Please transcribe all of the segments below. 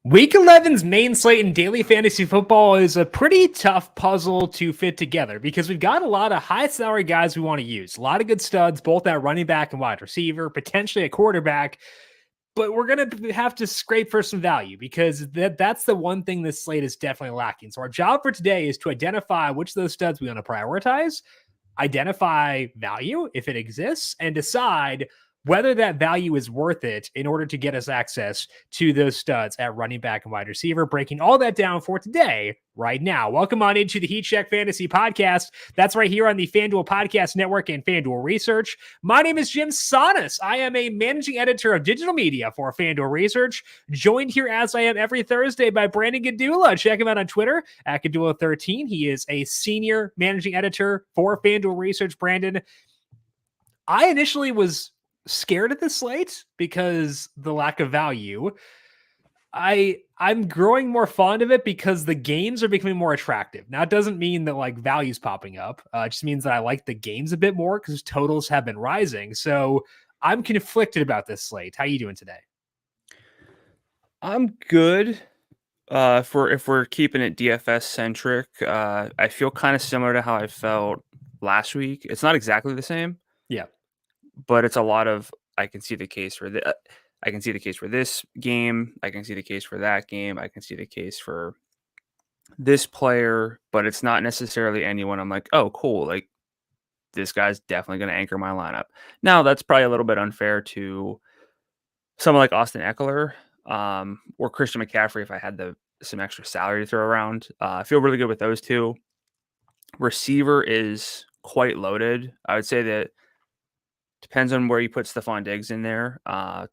Week 11's main slate in daily fantasy football is a pretty tough puzzle to fit together because we've got a lot of high salary guys we want to use. A lot of good studs, both at running back and wide receiver, potentially a quarterback. But we're going to have to scrape for some value because that's the one thing this slate is definitely lacking. So our job for today is to identify which of those studs we want to prioritize, identify value if it exists, and decide whether that value is worth it in order to get us access to those studs at running back and wide receiver. Breaking all that down for today, right now. Welcome on into the Heat Check Fantasy Podcast. That's right here on the FanDuel Podcast Network and FanDuel Research. My name is Jim Sonis. I am a managing editor of digital media for FanDuel Research, joined here as I am every Thursday by Brandon Gdula. Check him out on Twitter at Gdula13. He is a senior managing editor for FanDuel Research. Brandon, I initially was scared of this slate because the lack of value. I'm growing more fond of it because the games are becoming more attractive. Now, it doesn't mean that like value's popping up. It just means that I like the games a bit more because totals have been rising. So I'm conflicted about this slate. How you doing today? I'm good. If we're keeping it DFS centric, I feel kind of similar to how I felt last week. It's not exactly the same. Yeah. But it's a lot of I can see the case for I can see the case for this game. I can see the case for that game. I can see the case for this player, but it's not necessarily anyone I'm like, oh, cool. Like this guy's definitely going to anchor my lineup. Now that's probably a little bit unfair to someone like Austin Eckler or Christian McCaffrey if I had some extra salary to throw around. I feel really good with those two. Receiver is quite loaded. I would say that depends on where you put Stephon Diggs in there.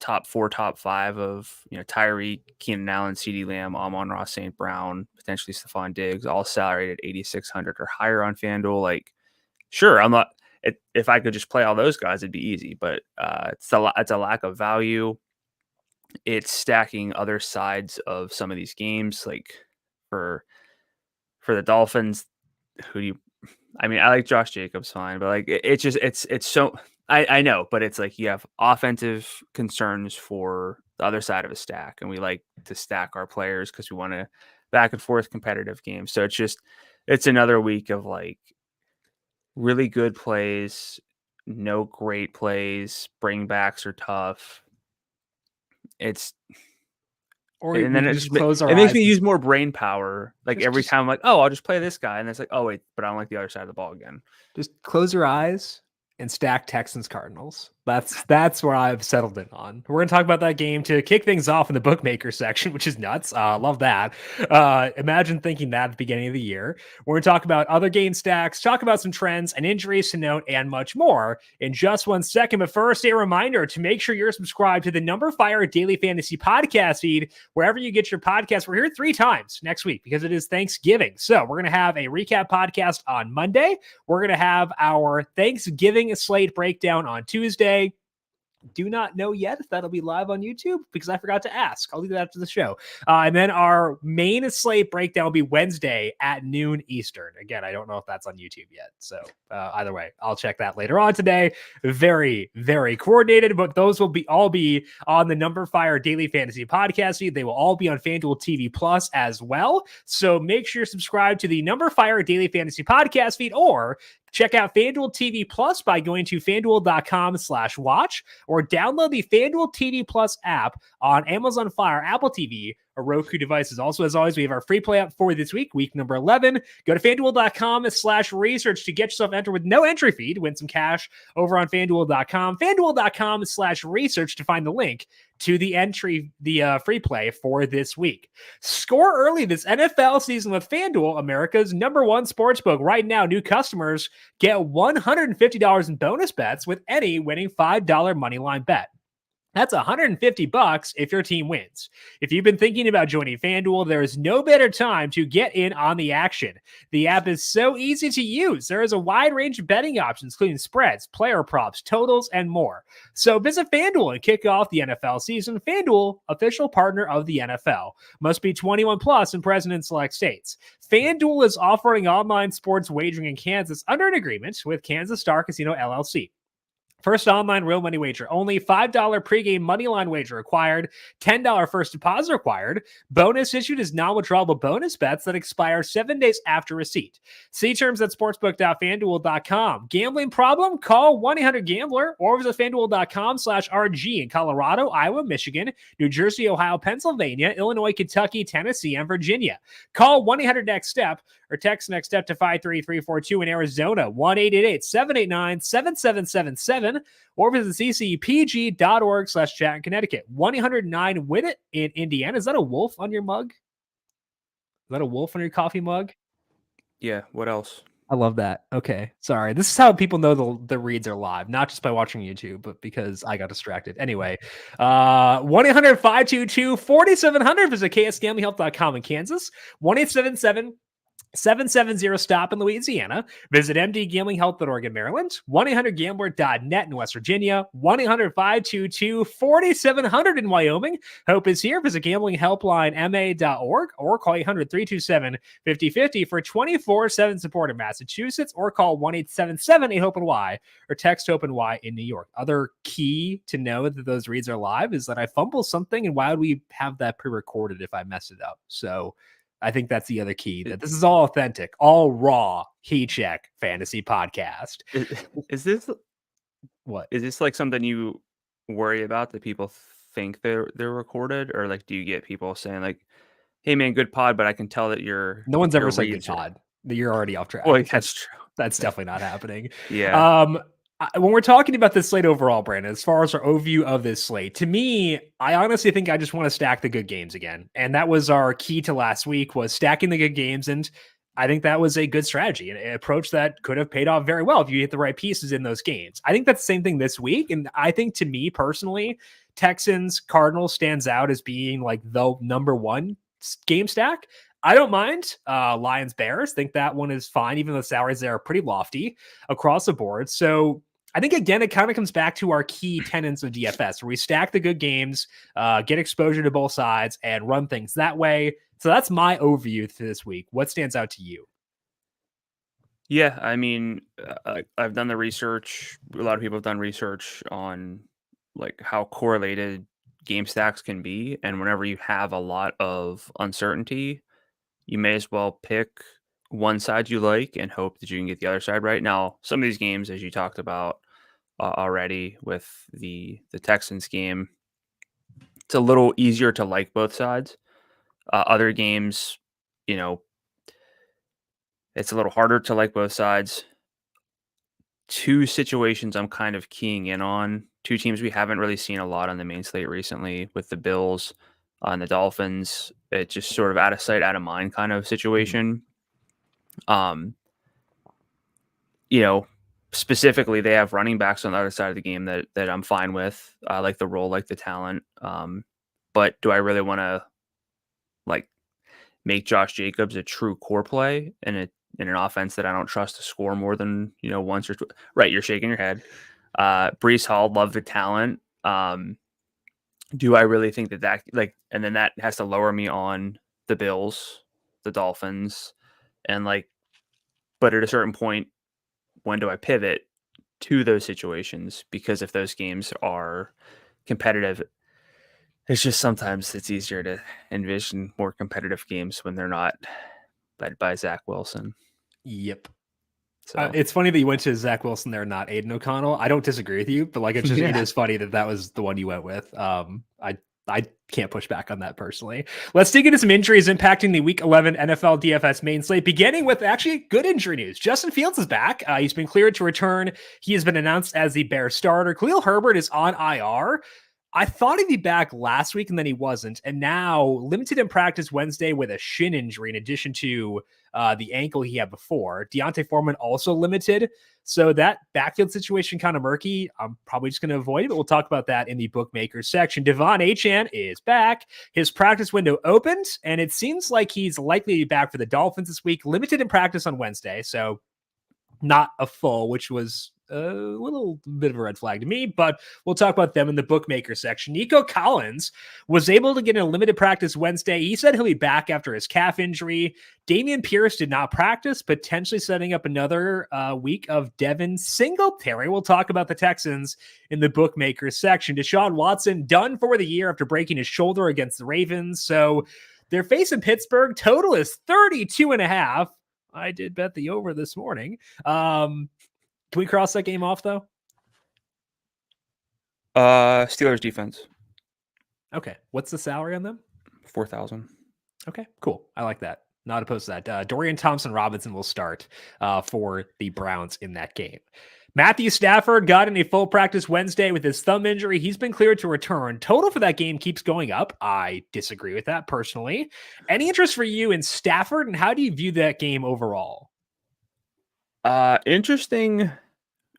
Top 4, top 5 of Tyreek, Keenan Allen, CeeDee Lamb, Amon-Ra St. Brown, potentially Stephon Diggs, all salaried at 8,600 or higher on FanDuel. Like, sure, I'm not. If I could just play all those guys, it'd be easy. But it's a lack of value. It's stacking other sides of some of these games. Like for the Dolphins, I like Josh Jacobs fine, but like it's so. I know, but it's like you have offensive concerns for the other side of a stack, and we like to stack our players because we want to back and forth competitive games. So it's another week of like really good plays, no great plays, bring backs are tough. And then it makes me use more brain power. Like every time I'm like, oh, I'll just play this guy. And it's like, oh, wait, but I don't like the other side of the ball again. Just close your eyes and stack Texans Cardinals. That's where I've settled in on. We're going to talk about that game to kick things off in the bookmaker section, which is nuts. Love that. Imagine thinking that at the beginning of the year. We're going to talk about other game stacks, talk about some trends and injuries to note, and much more in just 1 second. But first, a reminder to make sure you're subscribed to the numberFire Daily Fantasy Podcast feed, wherever you get your podcast. We're here 3 times next week because it is Thanksgiving. So we're going to have a recap podcast on Monday. We're going to have our Thanksgiving slate breakdown on Tuesday. Do not know yet if that'll be live on YouTube because I forgot to ask. I'll do that after the show. And then our main slate breakdown will be Wednesday at noon Eastern. Again, I don't know if that's on YouTube yet. So either way, I'll check that later on today. Very, very coordinated, but those will all be on the numberFire Daily Fantasy Podcast feed. They will all be on FanDuel TV Plus as well. So make sure you're subscribed to the numberFire Daily Fantasy Podcast feed, or check out FanDuel TV Plus by going to FanDuel.com/watch, or download the FanDuel TV Plus app on Amazon Fire, Apple TV, or Roku devices. Also, as always, we have our free play app for this week number 11. Go to FanDuel.com/research to get yourself entered with no entry fee to win some cash over on FanDuel.com. FanDuel.com/research to find the link to the free play for this week. Score early this NFL season with FanDuel, America's #1 sportsbook. Right now, new customers get $150 in bonus bets with any winning $5 moneyline bet. That's $150 if your team wins. If you've been thinking about joining FanDuel, there is no better time to get in on the action. The app is so easy to use. There is a wide range of betting options, including spreads, player props, totals, and more. So visit FanDuel and kick off the NFL season. FanDuel, official partner of the NFL. Must be 21 plus and present in select states. FanDuel is offering online sports wagering in Kansas under an agreement with Kansas Star Casino LLC. First online real money wager. Only $5 pregame moneyline wager required. $10 first deposit required. Bonus issued is non-withdrawable bonus bets that expire 7 days after receipt. See terms at sportsbook.fanduel.com. Gambling problem? Call 1-800-GAMBLER or visit fanduel.com/RG in Colorado, Iowa, Michigan, New Jersey, Ohio, Pennsylvania, Illinois, Kentucky, Tennessee, and Virginia. Call 1-800-NEXT-STEP or text NEXT STEP to 53342 in Arizona, 1-888-789-7777, or visit ccpg.org/chat in Connecticut, 1-800-9-WIN-IT in Indiana. Is that a wolf on your mug? Is that a wolf on your coffee mug? Yeah, what else? I love that. Okay, sorry. This is how people know the reads are live, not just by watching YouTube, but because I got distracted. Anyway, 1-800-522-4700. Visit ksgamblinghelp.com in Kansas. 1-877-770-STOP in Louisiana. Visit mdgamblinghelp.org in Maryland. 1-800-GAMBLER.net in West Virginia. 1-800-522-4700 in Wyoming. Hope is here. Visit gamblinghelplinema.org or call 800-327-5050 for 24/7 support in Massachusetts, or call 1-877-8-HOPE-NY or text HOPE-NY in New York. Other key to know that those reads are live is that I fumble something, and why would we have that pre-recorded if I mess it up? So I think that's the other key, that this is all authentic, all raw heat check fantasy podcast. Is this What? is this like something you worry about, that people think they're recorded, or like do you get people saying like, "Hey man, good pod," but I can tell that No one's ever your said good reads are-" pod. You're already off track. Well, that's true. That's definitely not happening. Yeah. When we're talking about this slate overall, Brandon, as far as our overview of this slate, to me, I honestly think I just want to stack the good games again. And that was our key to last week, was stacking the good games. And I think that was a good strategy, an approach that could have paid off very well if you hit the right pieces in those games. I think that's the same thing this week. And I think, to me personally, Texans Cardinals stands out as being like the number one game stack. I don't mind Lions Bears. Think that one is fine, even though the salaries there are pretty lofty across the board. So I think, again, it kind of comes back to our key tenets of DFS, where we stack the good games, get exposure to both sides, and run things that way. So that's my overview for this week. What stands out to you? Yeah, I mean, I've done the research. A lot of people have done research on like how correlated game stacks can be, and whenever you have a lot of uncertainty, you may as well pick one side you like and hope that you can get the other side right. Now, some of these games, as you talked about already with the Texans game, it's a little easier to like both sides. Other games, you know, it's a little harder to like both sides. Two situations I'm kind of keying in on, two teams we haven't really seen a lot on the main slate recently, with the Bills and the Dolphins. It's just sort of out of sight, out of mind kind of situation. You know, specifically, they have running backs on the other side of the game that I'm fine with. I like the role, like the talent. But do I really want to like make Josh Jacobs a true core play in an offense that I don't trust to score more than, once or twice? Right, you're shaking your head. Breece Hall, love the talent. Do I really think that and then that has to lower me on the Bills, the Dolphins, and but at a certain point, when do I pivot to those situations? Because if those games are competitive, it's just sometimes it's easier to envision more competitive games when they're not led by Zach Wilson. Yep. So it's funny that you went to Zach Wilson there, not Aiden O'Connell. I don't disagree with you, but it's just, it is funny that was the one you went with. I can't push back on that personally. Let's dig into some injuries impacting the Week 11 NFL DFS main slate, beginning with actually good injury news. Justin Fields is back. He's been cleared to return. He has been announced as the Bears starter. Khalil Herbert is on IR. I thought he'd be back last week, and then he wasn't. And now limited in practice Wednesday with a shin injury, in addition to the ankle he had before. Deontay Foreman also limited. So that backfield situation kind of murky. I'm probably just going to avoid it, but we'll talk about that in the bookmakers section. Devon Achane is back. His practice window opened, and it seems like he's likely to be back for the Dolphins this week. Limited in practice on Wednesday, so not a full, which was a little bit of a red flag to me, but we'll talk about them in the bookmaker section. Nico Collins was able to get a limited practice Wednesday. He said he'll be back after his calf injury. Dameon Pierce did not practice, potentially setting up another week of Devin Singletary. We'll talk about the Texans in the bookmaker section. Deshaun Watson done for the year after breaking his shoulder against the Ravens. So they're facing Pittsburgh. Total is 32.5. I did bet the over this morning. Can we cross that game off though? Steelers defense. Okay. What's the salary on them? 4,000. Okay, cool. I like that. Not opposed to that. Dorian Thompson-Robinson will start for the Browns in that game. Matthew Stafford got in a full practice Wednesday with his thumb injury. He's been cleared to return. Total for that game keeps going up. I disagree with that personally. Any interest for you in Stafford, and how do you view that game overall? Interesting.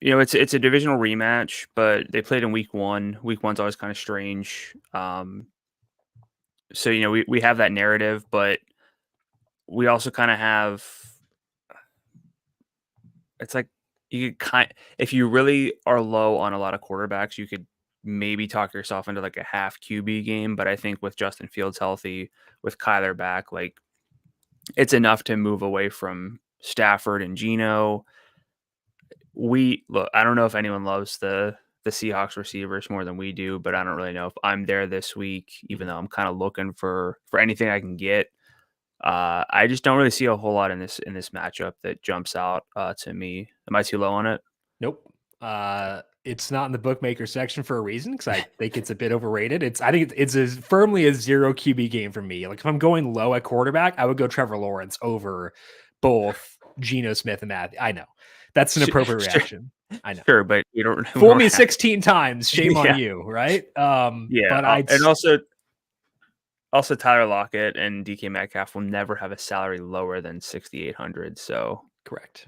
It's a divisional rematch, but they played in week 1. Week 1's always kind of strange. So we have that narrative, but we also kind of have. It's like you could if you really are low on a lot of quarterbacks, you could maybe talk yourself into like a half QB game. But I think with Justin Fields healthy, with Kyler back, like it's enough to move away from Stafford and Geno. I don't know if anyone loves the Seahawks receivers more than we do, but I don't really know if I'm there this week, even though I'm kind of looking for anything I can get. I just don't really see a whole lot in this matchup that jumps out to me. Am I too low on it? Nope. It's not in the bookmaker section for a reason, because I think it's a bit overrated. I think it's as firmly a 0 QB game for me. Like if I'm going low at quarterback, I would go Trevor Lawrence over both Geno Smith and Matt. I know that's an appropriate reaction. I know. Sure, but you don't fool me 16 times. Shame on you, right? Yeah, but also Tyler Lockett and DK Metcalf will never have a salary lower than 6,800. So correct.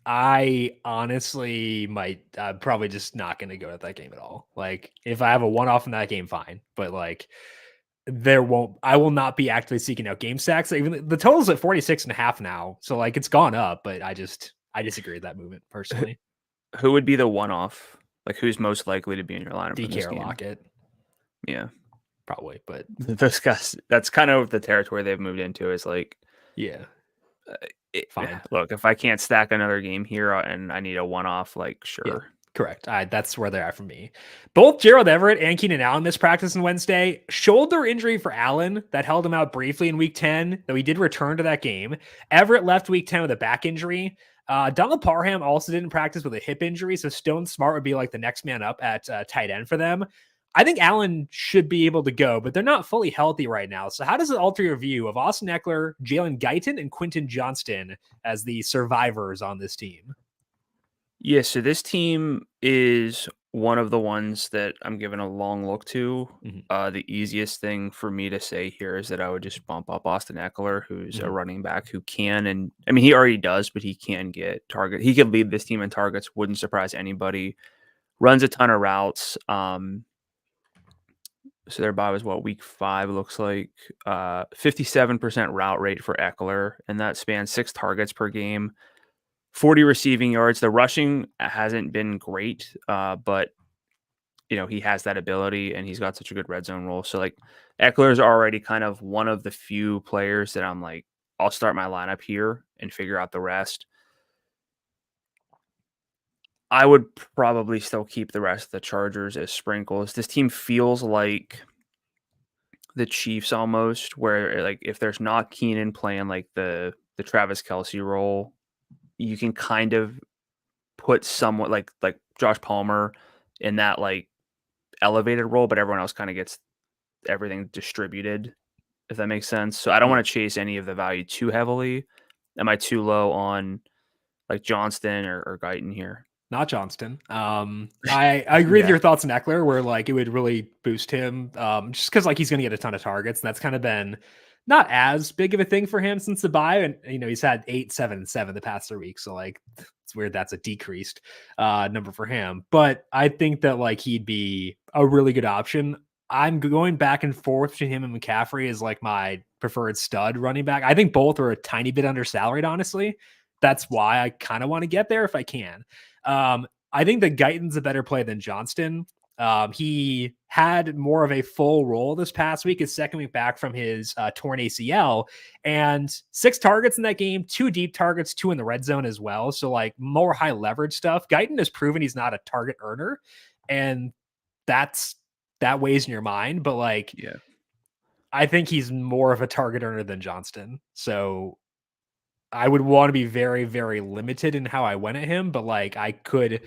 I honestly I'm probably just not going to go at that game at all. Like if I have a one-off in that game, fine. But like I will not be actively seeking out game stacks. Even the total's at 46.5 now. So like it's gone up, but I disagree with that movement personally. Who would be the one-off? Like who's most likely to be in your lineup? DK or Lockett. Yeah. Probably, but those guys, that's kind of the territory they've moved into is like, yeah, fine. Look, if I can't stack another game here and I need a one-off, like, sure. Yeah, correct. That's where they're at for me. Both Gerald Everett and Keenan Allen missed practice on Wednesday. Shoulder injury for Allen that held him out briefly in week 10, though he did return to that game. Everett left week 10 with a back injury. Donald Parham also didn't practice with a hip injury, so Stone Smart would be like the next man up at tight end for them. I think Allen should be able to go, but they're not fully healthy right now. So how does it alter your view of Austin Eckler, Jalen Guyton, and Quentin Johnston as the survivors on this team? Yeah, so this team is one of the ones that I'm giving a long look to. Mm-hmm. The easiest thing for me to say here is that I would just bump up Austin Eckler, who's a running back who can, and I mean, he already does, but he can get target. He could lead this team in targets, wouldn't surprise anybody. Runs a ton of routes. So their bye was week 5 looks like 57% route rate for Eckler, and that spans 6 targets per game, 40 receiving yards. The rushing hasn't been great, but he has that ability and he's got such a good red zone role. So like Eckler is already kind of one of the few players that I'm like, I'll start my lineup here and figure out the rest. I would probably still keep the rest of the Chargers as sprinkles. This team feels like the Chiefs almost, where like if there's not Keenan playing like the Travis Kelce role, you can kind of put somewhat like Josh Palmer in that like elevated role, but everyone else kind of gets everything distributed, if that makes sense. So I don't want to chase any of the value too heavily. Am I too low on like Johnston or Guyton here? Not Johnston. I agree with your thoughts on Eckler, where like it would really boost him just because like he's going to get a ton of targets. And that's kind of been not as big of a thing for him since the bye. And, he's had 8, 7, and 7 the past 3 weeks. So like it's weird that's a decreased number for him. But I think that like he'd be a really good option. I'm going back and forth between him and McCaffrey as like my preferred stud running back. I think both are a tiny bit undersalaried, honestly. That's why I kind of want to get there if I can. I think that Guyton's a better play than Johnston. He had more of a full role this past week, his second week back from his torn ACL, and 6 targets in that game, 2 deep targets, 2 in the red zone as well. So like more high leverage stuff. Guyton has proven he's not a target earner, and that weighs in your mind. But like, Yeah. I think he's more of a target earner than Johnston. So I would want to be very, very limited in how I went at him, but like I could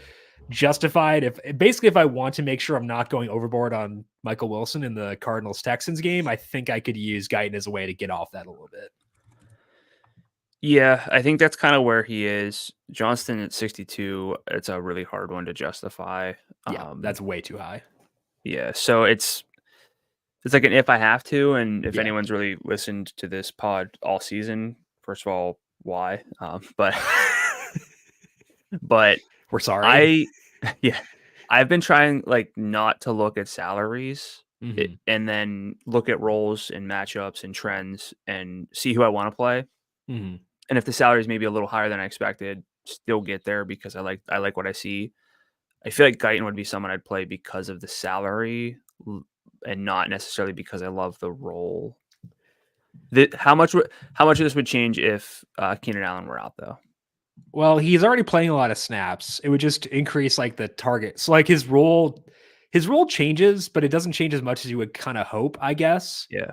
justify it if I want to make sure I'm not going overboard on Michael Wilson in the Cardinals Texans game. I think I could use Guyton as a way to get off that a little bit. Yeah, I think that's kind of where he is. Johnston at 62, it's a really hard one to justify. Yeah, that's way too high. Yeah, so it's like an if I have to, and if Yeah. anyone's really listened to this pod all season, first of all, why? But We're sorry. I've been trying like not to look at salaries Mhm. and then look at roles and matchups and trends and see who I want to play. Mhm. And if the salary is maybe a little higher than I expected, still get there because I like what I see. I feel like Guyton would be someone I'd play because of the salary and not necessarily because I love the role. How much of this would change if Keenan Allen were out though? Well, he's already playing a lot of snaps. It would just increase like the targets. So like his role changes, but it doesn't change as much as you would kind of hope, I guess. Yeah.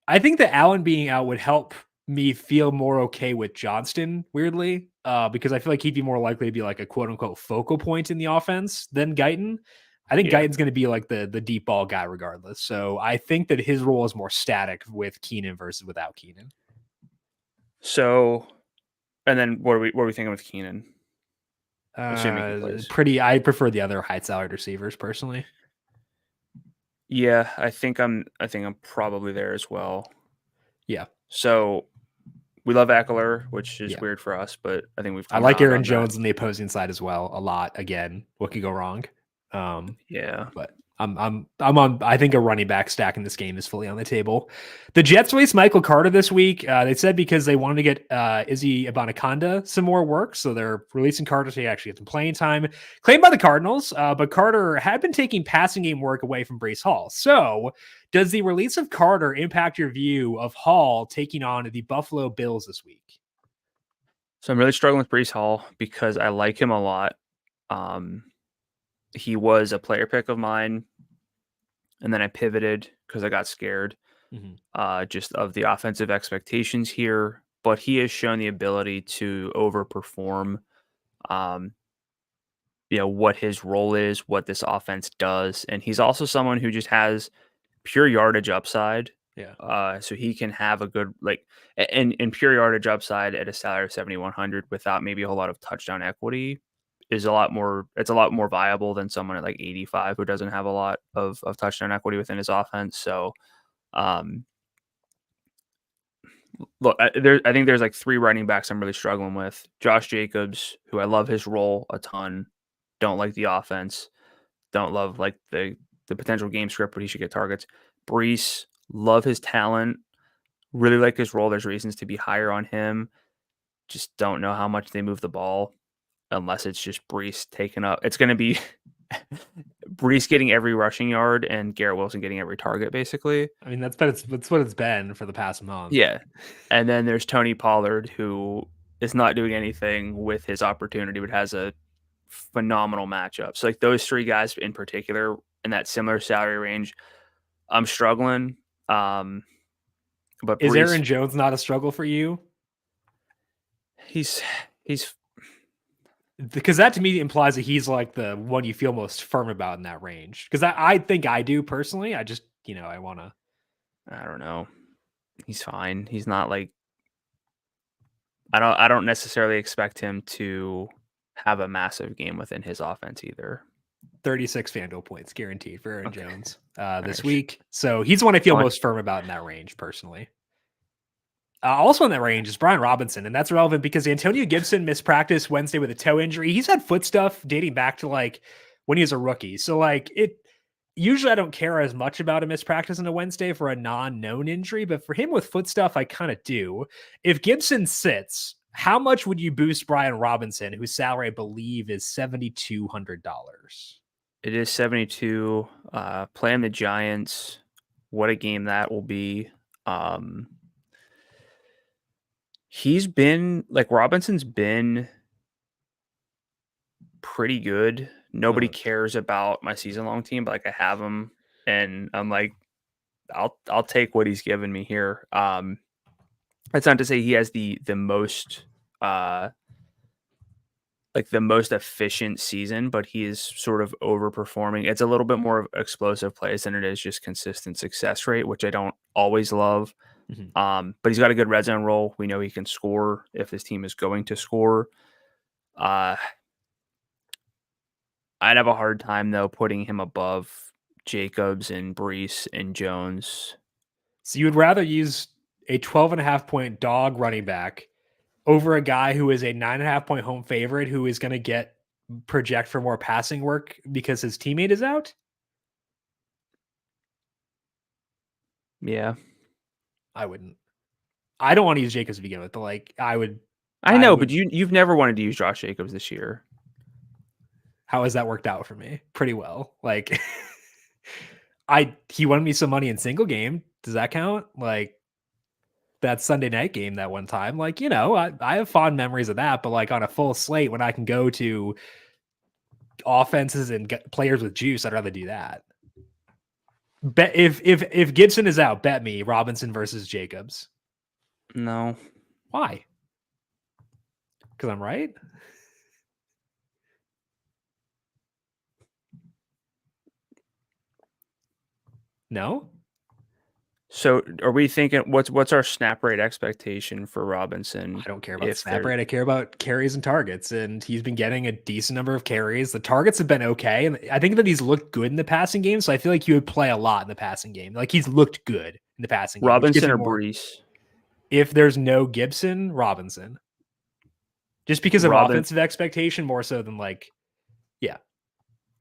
I think that Allen being out would help me feel more okay with Johnston, weirdly, because I feel like he'd be more likely to be like a quote unquote focal point in the offense than Guyton. I think Guyton's going to be like the deep ball guy regardless. So I think that his role is more static with Keenan versus without Keenan. So, and then what are we thinking with Keenan? I prefer the other high salaried receivers personally. Yeah, I think I'm probably there as well. Yeah. So we love Eckler, which is weird for us, but I think I like Aaron Jones on the opposing side as well a lot. Again, what could go wrong? But I'm on. I think a running back stack in this game is fully on the table. The Jets released Michael Carter this week. They said because they wanted to get Izzy Abanikanda some more work, so they're releasing Carter to actually get some playing time. Claimed by the Cardinals, but Carter had been taking passing game work away from Breece Hall. So, does the release of Carter impact your view of Hall taking on the Buffalo Bills this week? So I'm really struggling with Breece Hall because I like him a lot. He was a player pick of mine, and then I pivoted because I got scared just of the offensive expectations here. But he has shown the ability to overperform, what his role is, what this offense does. And he's also someone who just has pure yardage upside. Yeah. So he can have a good, and pure yardage upside at a salary of 7,100 without maybe a whole lot of touchdown equity is a lot more viable than someone at like 85 who doesn't have a lot of touchdown equity within his offense. So, look, I think there's like 3 running backs I'm really struggling with. Josh Jacobs, who I love his role a ton, don't like the offense, don't love like the potential game script, but he should get targets. Breece, love his talent, really like his role. There's reasons to be higher on him. Just don't know how much they move the ball unless it's just Breece taking up. It's going to be Breece getting every rushing yard and Garrett Wilson getting every target, basically. I mean, that's what it's been for the past month. Yeah. And then there's Tony Pollard, who is not doing anything with his opportunity, but has a phenomenal matchup. So like those 3 guys in particular in that similar salary range, I'm struggling. But is Aaron Jones not a struggle for you? He's because that to me implies that he's like the one you feel most firm about in that range. Because I think I do personally. I just I want to. I don't know. He's fine. He's not like. I don't necessarily expect him to have a massive game within his offense either. 36 FanDuel points guaranteed for Aaron Jones this week. So he's the one I feel most firm about in that range personally. Also in that range is Brian Robinson, and that's relevant because Antonio Gibson missed practice Wednesday with a toe injury. He's had foot stuff dating back to like when he was a rookie. So like usually I don't care as much about a missed practice on a Wednesday for a non-known injury, but for him with foot stuff, I kind of do. If Gibson sits, How much would you boost Brian Robinson, whose salary I believe is $7,200? It is 72. Playing the Giants. What a game that will be. He's been like Robinson's been pretty good. Nobody cares about my season long team, but like I have him, and I'm like, I'll take what he's given me here. That's not to say he has the most like the most efficient season, but he is sort of overperforming. It's a little bit more of explosive plays than it is just consistent success rate, which I don't always love. But he's got a good red zone role. We know he can score if his team is going to score. I'd have a hard time though putting him above Jacobs and Brees and Jones. So you would rather use a 12.5-point dog running back over a guy who is a 9.5-point home favorite who is going to project for more passing work because his teammate is out? Yeah. I wouldn't. I don't want to use Jacobs to begin with, but like I would. I know, but you've never wanted to use Josh Jacobs this year. How has that worked out for me? Pretty well. Like he won me some money in single game. Does that count? Like that Sunday night game that one time. Like, I have fond memories of that, but like on a full slate when I can go to offenses and get players with juice, I'd rather do that. Bet if Gibson is out, bet me Robinson versus Jacobs. No. Why? Because I'm right. No. So are we thinking what's our snap rate expectation for Robinson? I don't care about the snap rate. I care about carries and targets, and he's been getting a decent number of carries. The targets have been okay, and I think that he's looked good in the passing game. So I feel like he would play a lot in the passing game. Like he's looked good in the passing game. Robinson or Brees? If there's no Gibson, Robinson. Just because of offensive expectation more so than like, yeah.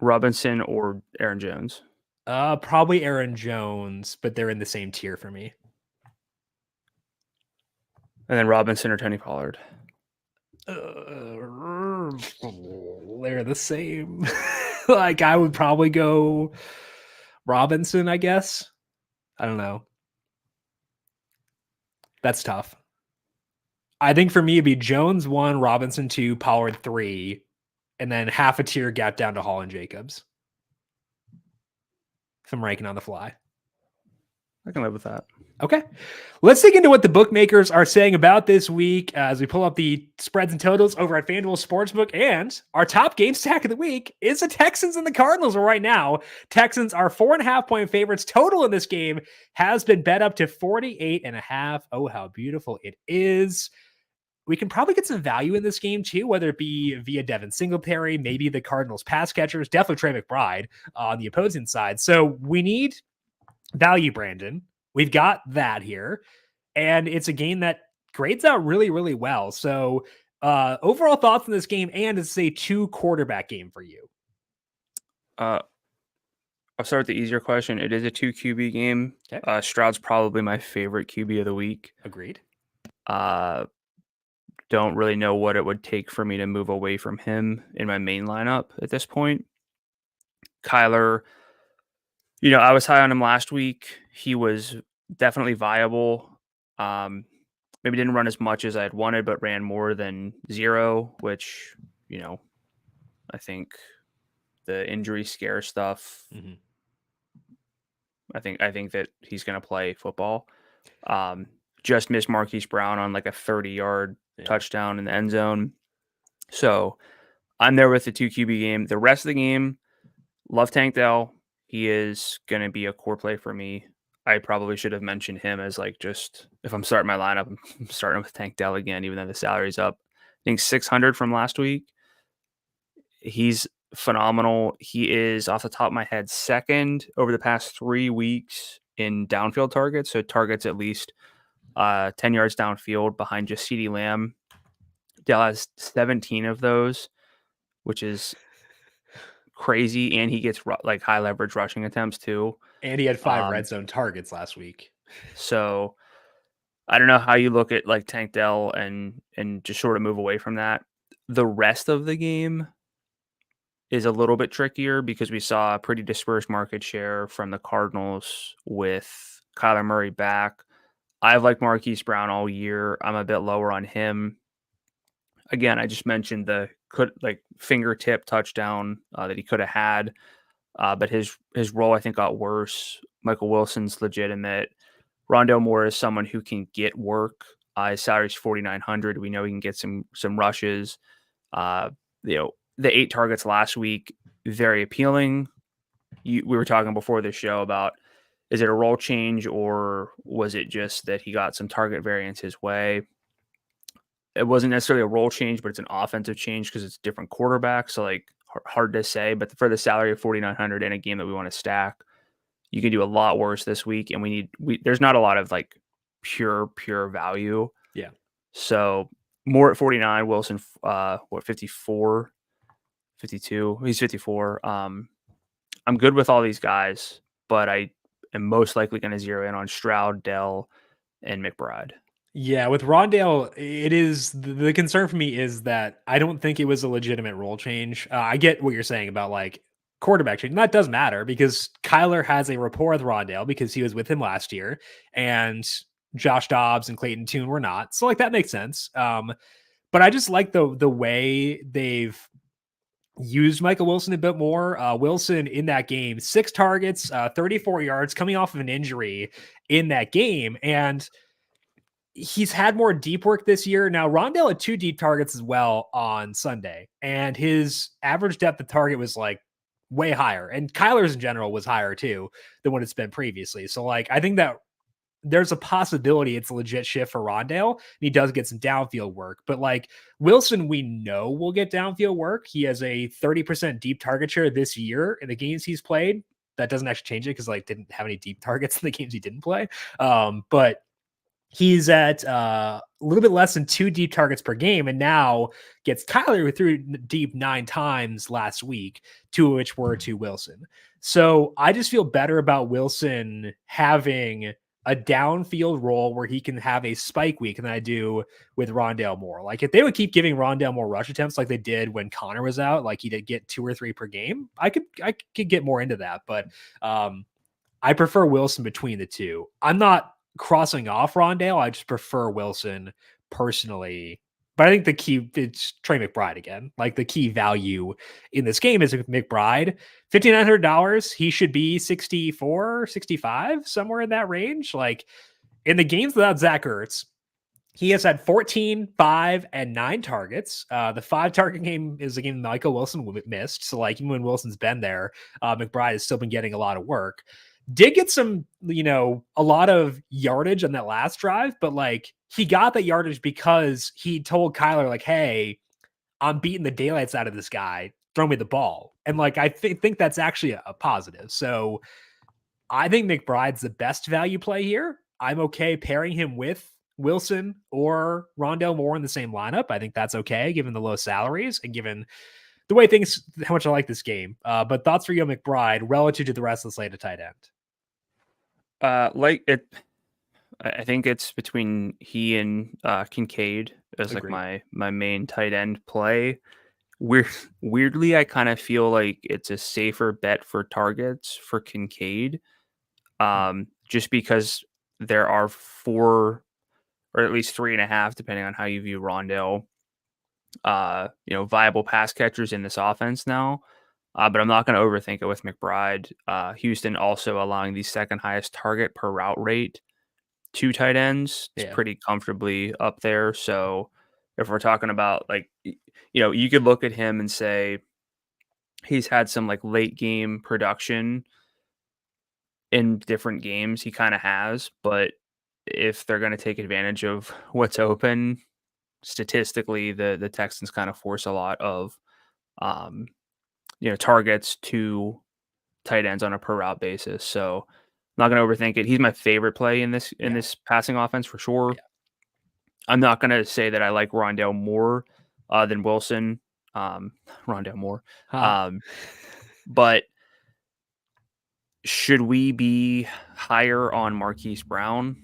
Robinson or Aaron Jones? Probably Aaron Jones, but they're in the same tier for me. And then Robinson or Tony Pollard? They're the same. Like I would probably go Robinson, I guess. I don't know. That's tough. I think for me it'd be Jones 1, Robinson 2, Pollard 3, and then half a tier gap down to Hall and Jacobs. If I'm ranking on the fly. I can live with that. Okay. Let's dig into what the bookmakers are saying about this week as we pull up the spreads and totals over at FanDuel Sportsbook. And our top game stack of the week is the Texans and the Cardinals. Right now, Texans are 4.5-point favorites. Total in this game has been bet up to 48.5. Oh, how beautiful it is. We can probably get some value in this game too, whether it be via Devin Singletary, maybe the Cardinals pass catchers, definitely Trey McBride on the opposing side. So we need value, Brandon. We've got that here. And it's a game that grades out really, really well. So overall thoughts on this game, and it's a 2-quarterback game for you. I'll start with the easier question. It is a 2 QB game. Okay. Stroud's probably my favorite QB of the week. Agreed. Don't really know what it would take for me to move away from him in my main lineup at this point. Kyler, I was high on him last week. He was definitely viable. Maybe didn't run as much as I had wanted, but ran more than 0, which, I think the injury scare stuff. Mm-hmm. I think that he's going to play football. Just missed Marquise Brown on like a 30-yard touchdown in the end zone. So I'm there with the 2 QB game. The rest of the game, love Tank Dell. He is going to be a core play for me. I probably should have mentioned him as like just if I'm starting my lineup, I'm starting with Tank Dell again, even though the salary's up. I think 600 from last week. He's phenomenal. He is off the top of my head second over the past 3 weeks in downfield targets. So targets at least 10 yards downfield behind just CeeDee Lamb. Dell has 17 of those, which is crazy. And he gets like high leverage rushing attempts too. And he had 5 red zone targets last week. So I don't know how you look at like Tank Dell and just sort of move away from that. The rest of the game is a little bit trickier because we saw a pretty dispersed market share from the Cardinals with Kyler Murray back. I've liked Marquise Brown all year. I'm a bit lower on him. Again, I just mentioned the fingertip touchdown that he could have had, but his role I think got worse. Michael Wilson's legitimate. Rondale Moore is someone who can get work. His salary's $4,900. We know he can get some rushes. Uh, the 8 targets last week, very appealing. We were talking before the show about, is it a role change or was it just that he got some target variance his way? It wasn't necessarily a role change, but it's an offensive change because it's a different quarterback. So like hard to say, but for the salary of $4,900 in a game that we want to stack, you can do a lot worse this week. And there's not a lot of like pure value. Yeah. So Moore at 49, Wilson, 54, 52. He's 54. I'm good with all these guys, but I am most likely going to zero in on Stroud, Dell, and McBride. Yeah, with Rondale, it is the concern for me is that I don't think it was a legitimate role change. I get what you're saying about like quarterback change. And that does matter because Kyler has a rapport with Rondale because he was with him last year, and Josh Dobbs and Clayton Tune were not. So like that makes sense. But I just like the way they've used Michael Wilson a bit more. Wilson in that game, 6 targets, 34 yards, coming off of an injury in that game, and he's had more deep work this year. Now, Rondale had 2 deep targets as well on Sunday, and his average depth of target was like way higher. And Kyler's in general was higher too than what it's been previously. So, like, I think that there's a possibility it's a legit shift for Rondale. And he does get some downfield work, but like Wilson, we know will get downfield work. He has a 30% deep target share this year in the games he's played. That doesn't actually change it because like didn't have any deep targets in the games he didn't play. But he's at a little bit less than 2 deep targets per game, and now gets Kyler, who threw deep 9 times last week, 2 of which were to Wilson. So I just feel better about Wilson having a downfield role where he can have a spike week than I do with Rondale Moore. Like if they would keep giving Rondale Moore rush attempts like they did when Connor was out, like he did get 2 or 3 per game, I could get more into that. But I prefer Wilson between the two. I'm not crossing off Rondale. I just prefer Wilson personally. But I think the key, it's Trey McBride again. Like the key value in this game is McBride, $5,900. He should be 64, 65, somewhere in that range. Like in the games without Zach Ertz, he has had 14, 5, and 9 targets. The 5 target game is a game Michael Wilson missed. So like even when Wilson's been there, McBride has still been getting a lot of work. Did get some, a lot of yardage on that last drive, but like he got that yardage because he told Kyler, like, hey, I'm beating the daylights out of this guy. Throw me the ball. And like, I think that's actually a positive. So I think McBride's the best value play here. I'm okay pairing him with Wilson or Rondale Moore in the same lineup. I think that's okay, given the low salaries and given the way things, how much I like this game. But thoughts for you on McBride relative to the rest of the slate of tight end? I think it's between he and Kincaid as Agreed. like my main tight end play. Weirdly, I kind of feel like it's a safer bet for targets for Kincaid, just because there are 4 or at least 3.5, depending on how you view Rondale, viable pass catchers in this offense now. But I'm not going to overthink it with McBride. Houston also allowing the second highest target per route rate to tight ends. It's pretty comfortably up there. So if we're talking about like, you could look at him and say he's had some like late game production in different games. He kind of has, but if they're going to take advantage of what's open, statistically, the Texans kind of force a lot of, targets to tight ends on a per route basis. So I'm not going to overthink it. He's my favorite play in this passing offense for sure. Yeah. I'm not going to say that I like Rondale more than Wilson. Rondale Moore. But should we be higher on Marquise Brown?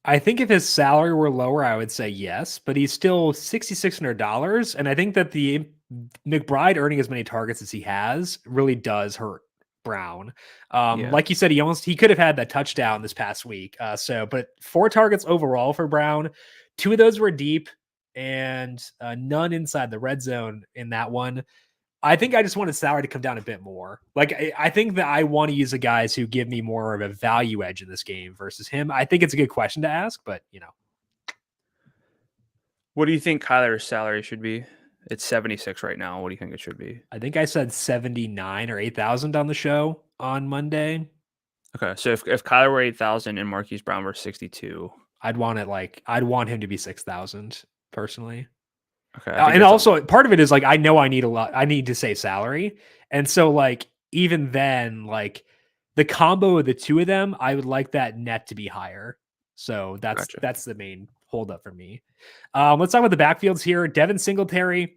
I think if his salary were lower, I would say yes, but he's still $6,600. And I think that the McBride earning as many targets as he has really does hurt Brown. Yeah. Like you said, he could have had that touchdown this past week. But 4 targets overall for Brown, 2 of those were deep and none inside the red zone in that one. I think I just want his salary to come down a bit more. Like, I think that I want to use the guys who give me more of a value edge in this game versus him. I think it's a good question to ask, but What do you think Kyler's salary should be? It's 76 right now. What do you think it should be? I think I said 79 or 8,000 on the show on Monday. Okay, so if Kyler were 8,000 and Marquise Brown were 62, I'd want him to be 6,000 personally. okay, And also part of it is like, I know I need a lot. I need to save salary. And so like, even then, like the combo of the two of them, I would like that net to be higher. So that's the main holdup for me. Let's talk about the backfields here. Devin Singletary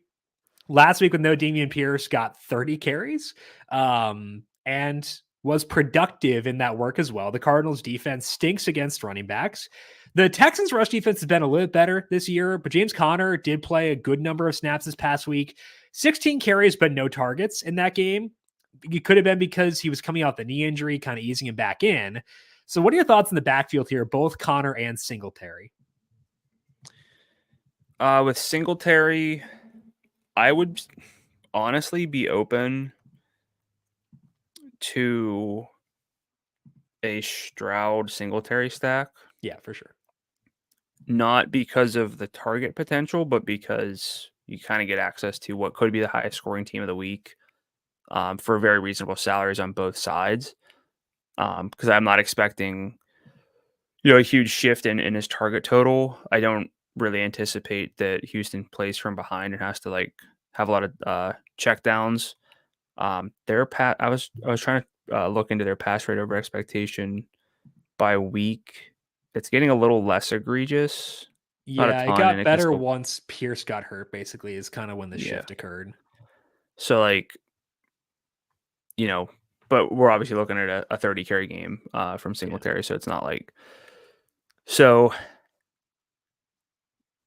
last week with no Dameon Pierce got 30 carries and was productive in that work as well. The Cardinals defense stinks against running backs. The Texans rush defense has been a little better this year, but James Conner did play a good number of snaps this past week. 16 carries, but no targets in that game. It could have been because he was coming out the knee injury, kind of easing him back in. So what are your thoughts on the backfield here, both Conner and Singletary? With Singletary, I would honestly be open to a Stroud Singletary stack. Yeah, for sure. Not because of the target potential, but because you kind of get access to what could be the highest scoring team of the week for very reasonable salaries on both sides. Because I'm not expecting, a huge shift in his target total. I don't really anticipate that Houston plays from behind and has to have a lot of check downs. I was trying to look into their pass rate over expectation by week. It's getting a little less egregious. Yeah, it got better once Pierce got hurt, basically, is kind of when the shift occurred. So but we're obviously looking at a 30 carry game from Singletary, so it's not like. So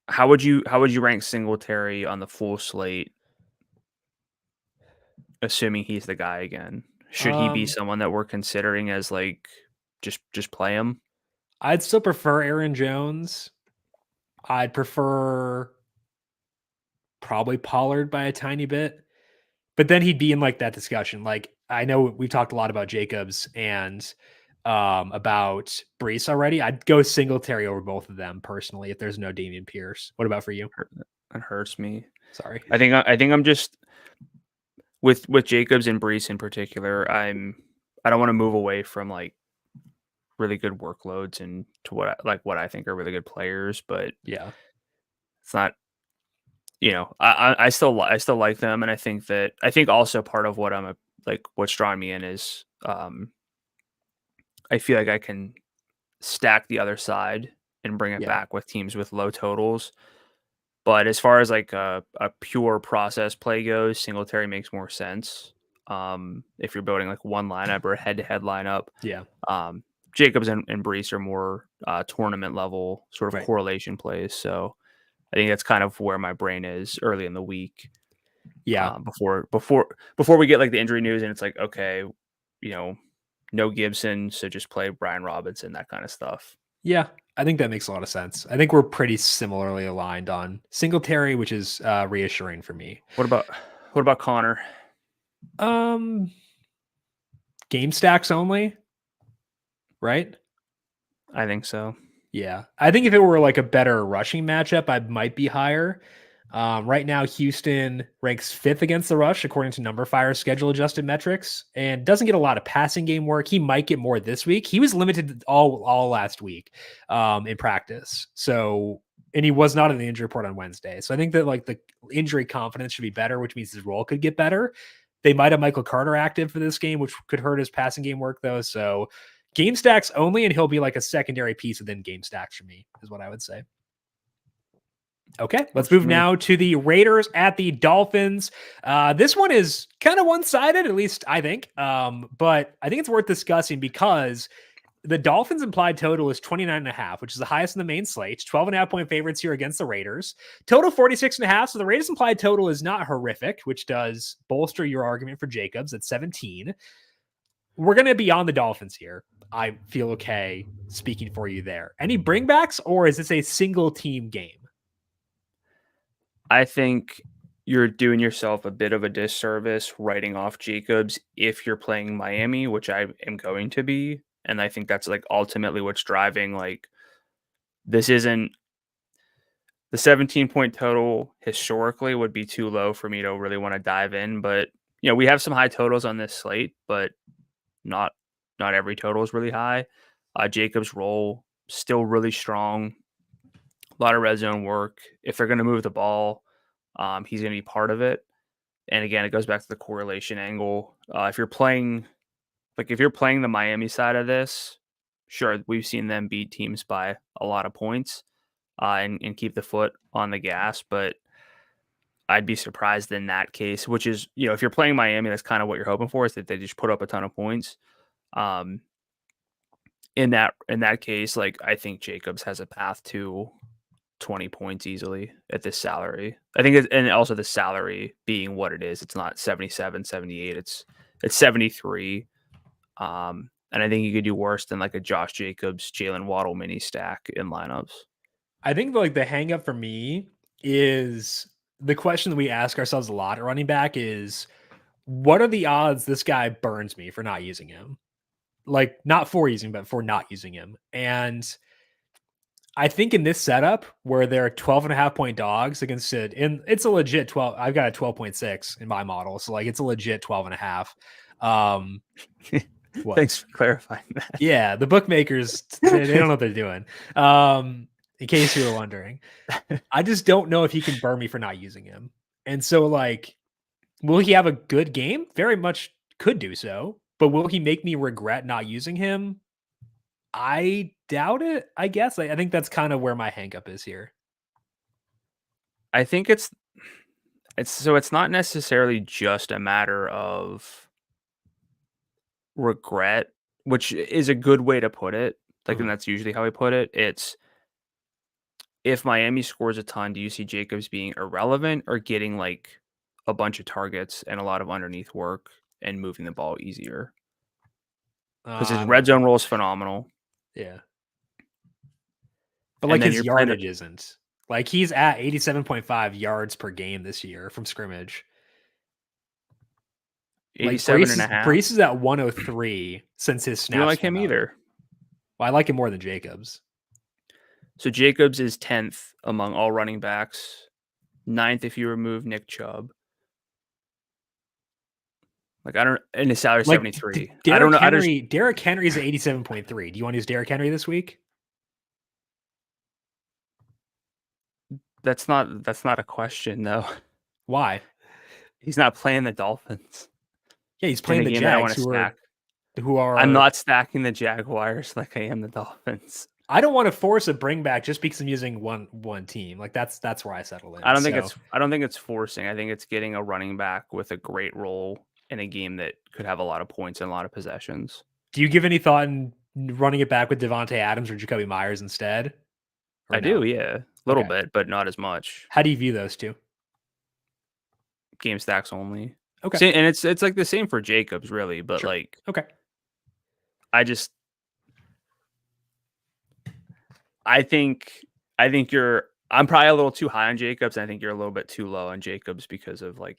how would you rank Singletary on the full slate, assuming he's the guy again? Should he be someone that we're considering as just play him? I'd still prefer Aaron Jones. I'd prefer probably Pollard by a tiny bit, but then he'd be in that discussion. Like, I know we've talked a lot about Jacobs and about Brees already. I'd go Singletary over both of them personally if there's no Dameon Pierce. What about for you? It hurts me. Sorry. I think I'm just with Jacobs and Brees in particular. I don't want to move away from really good workloads and to what I think are really good players, but yeah, it's not. I still like them, and I think also part of what what's drawing me in is I feel like I can stack the other side and bring it back with teams with low totals. But as far as a pure process play goes, Singletary makes more sense. If you're building one lineup or a head-to-head lineup. Yeah. Jacobs and Brees are more tournament level sort of correlation plays. So I think that's kind of where my brain is early in the week. Yeah. Before we get the injury news and it's okay, no Gibson, so just play Brian Robinson, that kind of stuff. Yeah, I think that makes a lot of sense. I think we're pretty similarly aligned on Singletary, which is reassuring for me. What about Connor? Game stacks only, right? I think so. Yeah, I think if it were a better rushing matchup, I might be higher. Right now, Houston ranks 5th against the rush, according to numberFire schedule adjusted metrics, and doesn't get a lot of passing game work. He might get more this week. He was limited all last week in practice. So, and he was not in the injury report on Wednesday. So I think that the injury confidence should be better, which means his role could get better. They might have Michael Carter active for this game, which could hurt his passing game work though. So game stacks only, and he'll be a secondary piece within game stacks for me, is what I would say. Okay, let's move now to the Raiders at the Dolphins. This one is kind of one-sided, at least I think. But I think it's worth discussing because The Dolphins implied total is 29.5, which is the highest in the main slate. 12.5-point favorites here against the Raiders. Total 46.5. So the Raiders implied total is not horrific, which does bolster your argument for Jacobs at 17. We're going to be on the Dolphins here. I feel okay speaking for you there. Any bringbacks, or is this a single team game? I think you're doing yourself a bit of a disservice writing off Jacobs if you're playing Miami, which I am going to be. And I think that's like ultimately what's driving. Like, this isn't the 17-point total historically would be too low for me to really want to dive in. But, we have some high totals on this slate, but not every total is really high. Jacobs' role still really strong. A lot of red zone work. If they're going to move the ball, he's going to be part of it. And again, it goes back to the correlation angle. If you're playing the Miami side of this, sure, we've seen them beat teams by a lot of points and keep the foot on the gas. But I'd be surprised in that case, which is, if you're playing Miami, that's kind of what you're hoping for, is that they just put up a ton of points. In that case, like, I think Jacobs has a path to 20 points easily at this salary. I think and also the salary being what it is, it's not 77, 78, it's 73. And I think you could do worse than like a Josh Jacobs, Jalen Waddle mini stack in lineups. I think like the hang up for me is the question that we ask ourselves a lot at running back is, what are the odds this guy burns me for not using him? Like, not for using, but for not using him. And I think in this setup where they're 12.5-point dogs against it, and it's a legit 12. I've got a 12.6 in my model. So like, it's a legit 12.5. Thanks for clarifying that. Yeah. The bookmakers, they don't know what they're doing. In case you were wondering, I just don't know if he can burn me for not using him. And so like, will he have a good game? Very much could do so, but will he make me regret not using him? I doubt it, I guess. I think that's kind of where my hangup is here. I think it's not necessarily just a matter of regret, which is a good way to put it. Like, and that's usually how I put it. It's, if Miami scores a ton, do you see Jacobs being irrelevant or getting like a bunch of targets and a lot of underneath work and moving the ball easier? Because his red zone role is phenomenal. Yeah. But like, his yardage isn't. Like, he's at 87.5 yards per game this year from scrimmage. 87.5. Brees is at 103 since his snaps. You don't like him either. Well, I like him more than Jacobs. So Jacobs is 10th among all running backs, 9th if you remove Nick Chubb. Like, and his salary is 73. Derrick Henry's at 87.3. Do you want to use Derrick Henry this week? That's not a question, though. Why? He's not playing the Dolphins. Yeah, he's playing the Jags, who are. I'm not stacking the Jaguars like I am the Dolphins. I don't want to force a bring back just because I'm using one team. Like, that's where I settle in. I don't think it's forcing. I think it's getting a running back with a great role in a game that could have a lot of points and a lot of possessions. Do you give any thought in running it back with Devontae Adams or Jacoby Myers instead? I do, yeah. A little bit, but not as much. How do you view those two? Game stacks only. Okay. And it's like the same for Jacobs, really, but sure. like, okay. I think I'm probably a little too high on Jacobs. And I think you're a little bit too low on Jacobs because of like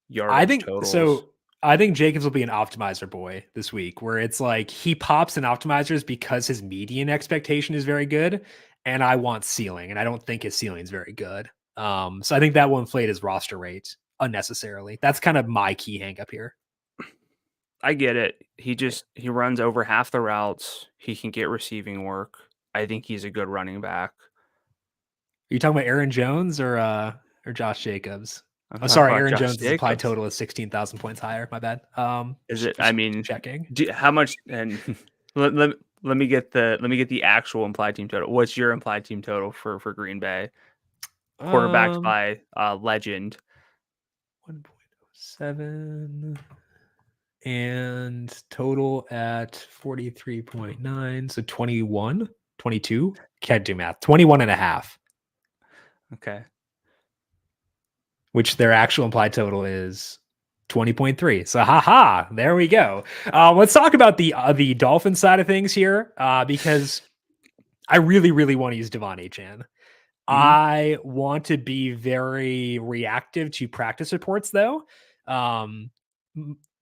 yardage totals. So I think Jacobs will be an optimizer boy this week, where it's like he pops in optimizers because his median expectation is very good, and I want ceiling, and I don't think his ceiling is very good. So I think that will inflate his roster rate unnecessarily. That's kind of my key hang up here. I get it. He runs over half the routes. He can get receiving work. I think he's a good running back. Are you talking about Aaron Jones or Josh Jacobs? Oh, sorry, Aaron Jones' implied total is 16,000 points higher. My bad. Is it? I mean, checking. How much? And let me get the actual implied team total. What's your implied team total for Green Bay? Quarterbacked by legend. 1.07. and total at 43.9. So 21, 22. Can't do math. 21 and a half, Okay. which their actual implied total is 20.3. So there we go. Let's talk about the Dolphins side of things here, because I really, really want to use Devon Achane. Mhm. I want to be very reactive to practice reports, though.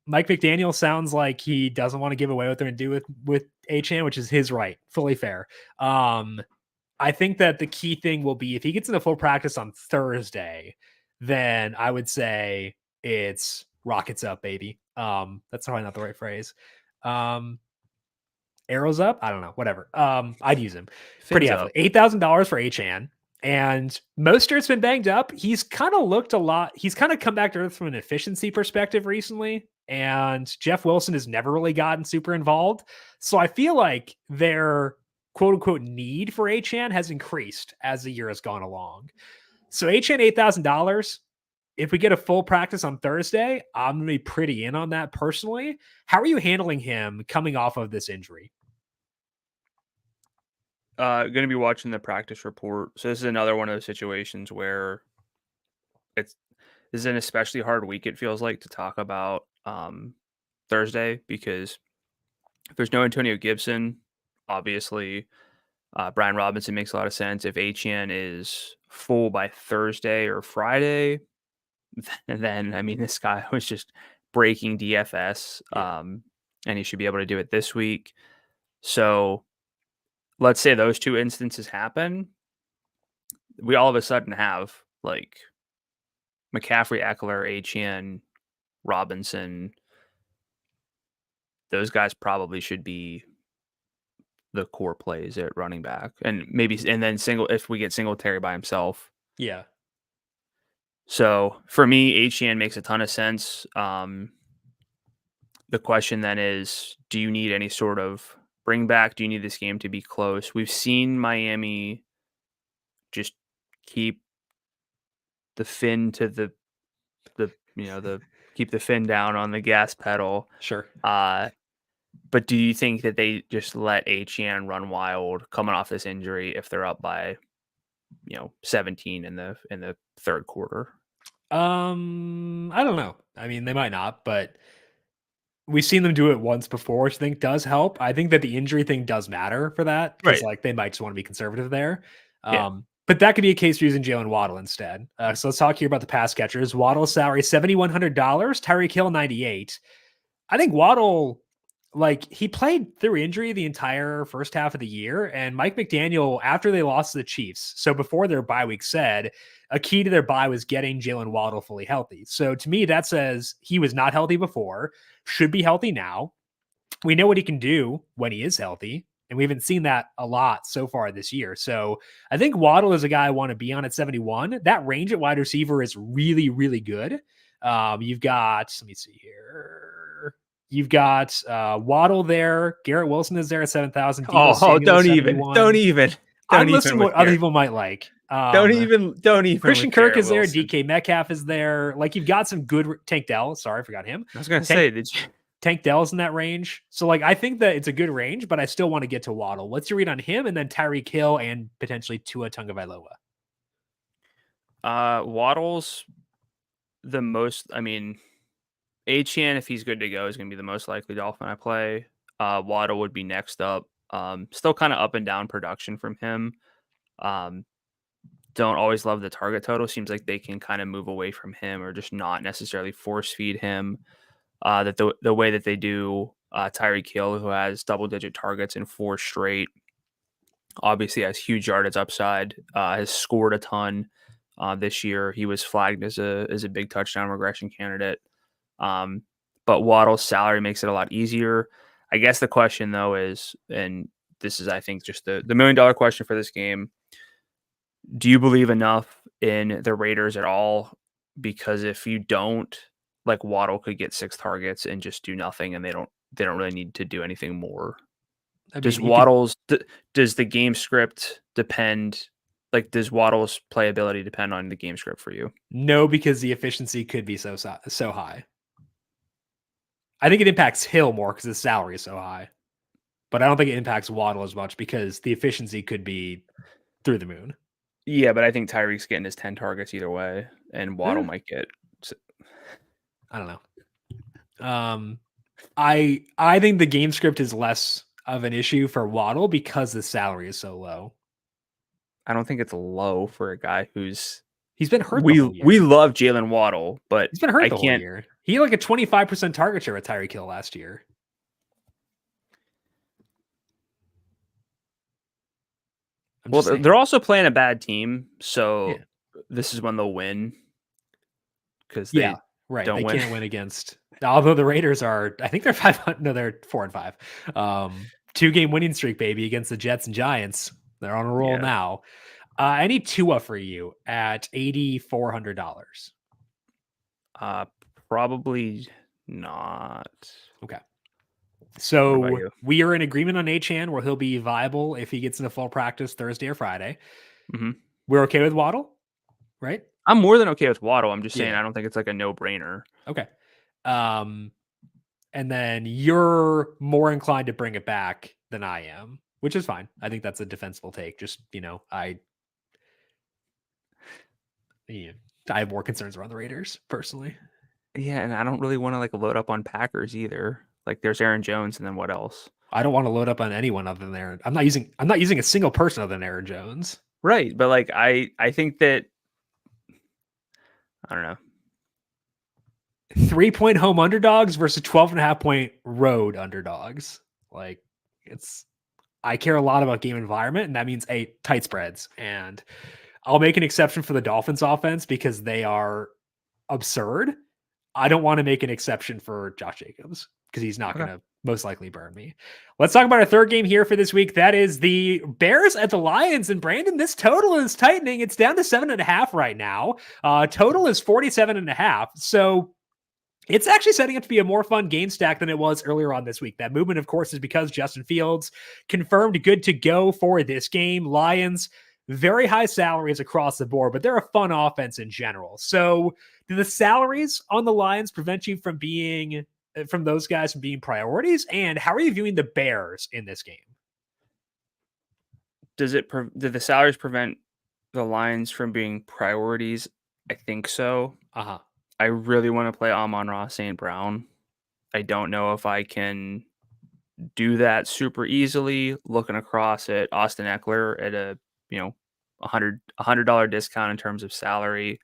Mike McDaniel sounds like he doesn't want to give away what they're going to do with Achane, which is his right, fully fair. I think that the key thing will be if he gets into full practice on Thursday, then I would say it's rockets up, baby. That's probably not the right phrase. Arrows up. I don't know. Whatever. I'd use him pretty Fins heavily. up. $8,000 for Achane. And Mostert's been banged up. He's kind of looked a lot. He's kind of come back to earth from an efficiency perspective recently. And Jeff Wilson has never really gotten super involved. So I feel like their quote unquote need for Achane has increased as the year has gone along. So Achane, $8,000. If we get a full practice on Thursday, I'm going to be pretty in on that personally. How are you handling him coming off of this injury? Going to be watching the practice report. So this is another one of those situations where this is an especially hard week. It feels like to talk about Thursday because if there's no Antonio Gibson, obviously Brian Robinson makes a lot of sense. If Achane is full by Thursday or Friday, then I mean this guy was just breaking DFS, and he should be able to do it this week. So let's say those two instances happen, we all of a sudden have like McCaffrey, Eckler, Achane, Robinson. Those guys probably should be the core plays at running back, and then if we get Singletary by himself. Yeah. So for me, Achane makes a ton of sense. The question then is, do you need any sort of bring back? Do you need this game to be close? We've seen Miami just keep the fin to the keep the fin down on the gas pedal. Sure. But do you think that they just let Achane run wild coming off this injury if they're up by 17 in the third quarter? I don't know. I mean, they might not, but we've seen them do it once before, which I think does help. I think that the injury thing does matter for that because Right. they might just want to be conservative there. Yeah. But that could be a case for using Jalen Waddle instead. So let's talk here about the pass catchers. Waddle's salary $7,100. Tyreek Hill 98. I think Waddle, he played through injury the entire first half of the year, and Mike McDaniel, after they lost to the Chiefs, so before their bye week, said a key to their bye was getting Jalen Waddle fully healthy. So to me, that says he was not healthy before, should be healthy now. We know what he can do when he is healthy, and we haven't seen that a lot so far this year. So I think Waddle is a guy I want to be on at 71. That range at wide receiver is really, really good. You've got, let me see here. You've got Waddle there. Garrett Wilson is there at 7,000. Don't even. I'm listening to what other people might like. Don't even. Christian Kirk is there. DK Metcalf is there. You've got some good Tank Dell. Sorry, I forgot him. I was gonna say, did you? Tank Dell's in that range. So I think that it's a good range, but I still want to get to Waddle. What's your read on him? And then Tyreek Hill and potentially Tua Tagovailoa. Waddle's the most. I mean, Achane, if he's good to go, is going to be the most likely Dolphin I play. Waddle would be next up. Still kind of up and down production from him. Don't always love the target total. Seems like they can kind of move away from him or just not necessarily force feed him. That the way that they do Tyreek Hill, who has double-digit targets in 4 straight, obviously has huge yardage upside, has scored a ton this year. He was flagged as a big touchdown regression candidate. But Waddle's salary makes it a lot easier. I guess the question, though, is, and this is, I think, just the $1 million question for this game, do you believe enough in the Raiders at all? Because if you don't, Waddle could get 6 targets and just do nothing, and they don't really need to do anything more. Does the game script depend? Does Waddle's playability depend on the game script for you? No, because the efficiency could be so high. I think it impacts Hill more because his salary is so high. But I don't think it impacts Waddle as much because the efficiency could be through the moon. Yeah, but I think Tyreek's getting his 10 targets either way, and Waddle might get. I don't know. I think the game script is less of an issue for Waddle because the salary is so low. I don't think it's low for a guy who's. He's been hurt the whole year. We love Jalen Waddle, but he's been hurt the whole year. He had like a 25% target share with Tyreek Hill last year. Well, they're also playing a bad team, so this is when they'll win. Because they right. Don't they win. Can't win against. Although the Raiders are, I think they're 500. No, they're 4-5. 2-game winning streak, baby, against the Jets and Giants. They're on a roll now. I need Tua for you at $8,400. Probably not. Okay. So we are in agreement on Achane where he'll be viable if he gets into full practice Thursday or Friday. Mm-hmm. We're okay with Waddle, right? I'm more than okay with Waddle. I'm just saying I don't think it's like a no-brainer. Okay. And then you're more inclined to bring it back than I am, which is fine. I think that's a defensible take. Just, I have more concerns around the Raiders personally. Yeah, and I don't really want to like load up on Packers either. Like there's Aaron Jones, and then what else? I don't want to load up on anyone other than Aaron. I'm not using a single person other than Aaron Jones. Right, but like I think that I don't know. 3-point home underdogs versus 12.5-point road underdogs. Like I care a lot about game environment, and that means tight spreads. And I'll make an exception for the Dolphins offense because they are absurd. I don't want to make an exception for Josh Jacobs because he's not going to most likely burn me. Let's talk about our third game here for this week. That is the Bears at the Lions. And Brandon, this total is tightening. It's down to 7.5 right now. Total is 47.5. So it's actually setting up to be a more fun game stack than it was earlier on this week. That movement, of course, is because Justin Fields confirmed good to go for this game. Lions, very high salaries across the board, but they're a fun offense in general. So do the salaries on the Lions prevent you from those guys from being priorities? And how are you viewing the Bears in this game? Do the salaries prevent the Lions from being priorities? I think so. I really want to play Amon-Ra St. Brown. I don't know if I can do that super easily. Looking across at Austin Eckler at a $100 discount in terms of salary.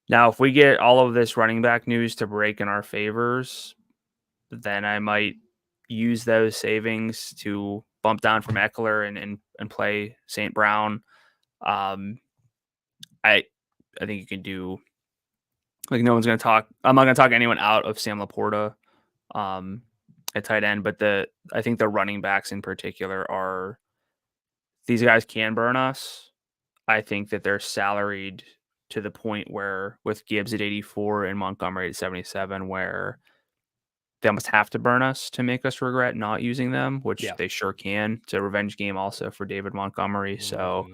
Now, if we get all of this running back news to break in our favors, then I might use those savings to bump down from Eckler and play St. Brown. I think you can do. Like no one's going to talk. I'm not going to talk anyone out of Sam Laporta at tight end, but I think the running backs in particular these guys can burn us. I think that they're salaried to the point where with Gibbs at 84 and Montgomery at 77, where they almost have to burn us to make us regret not using them, which they sure can. It's a revenge game also for David Montgomery. So.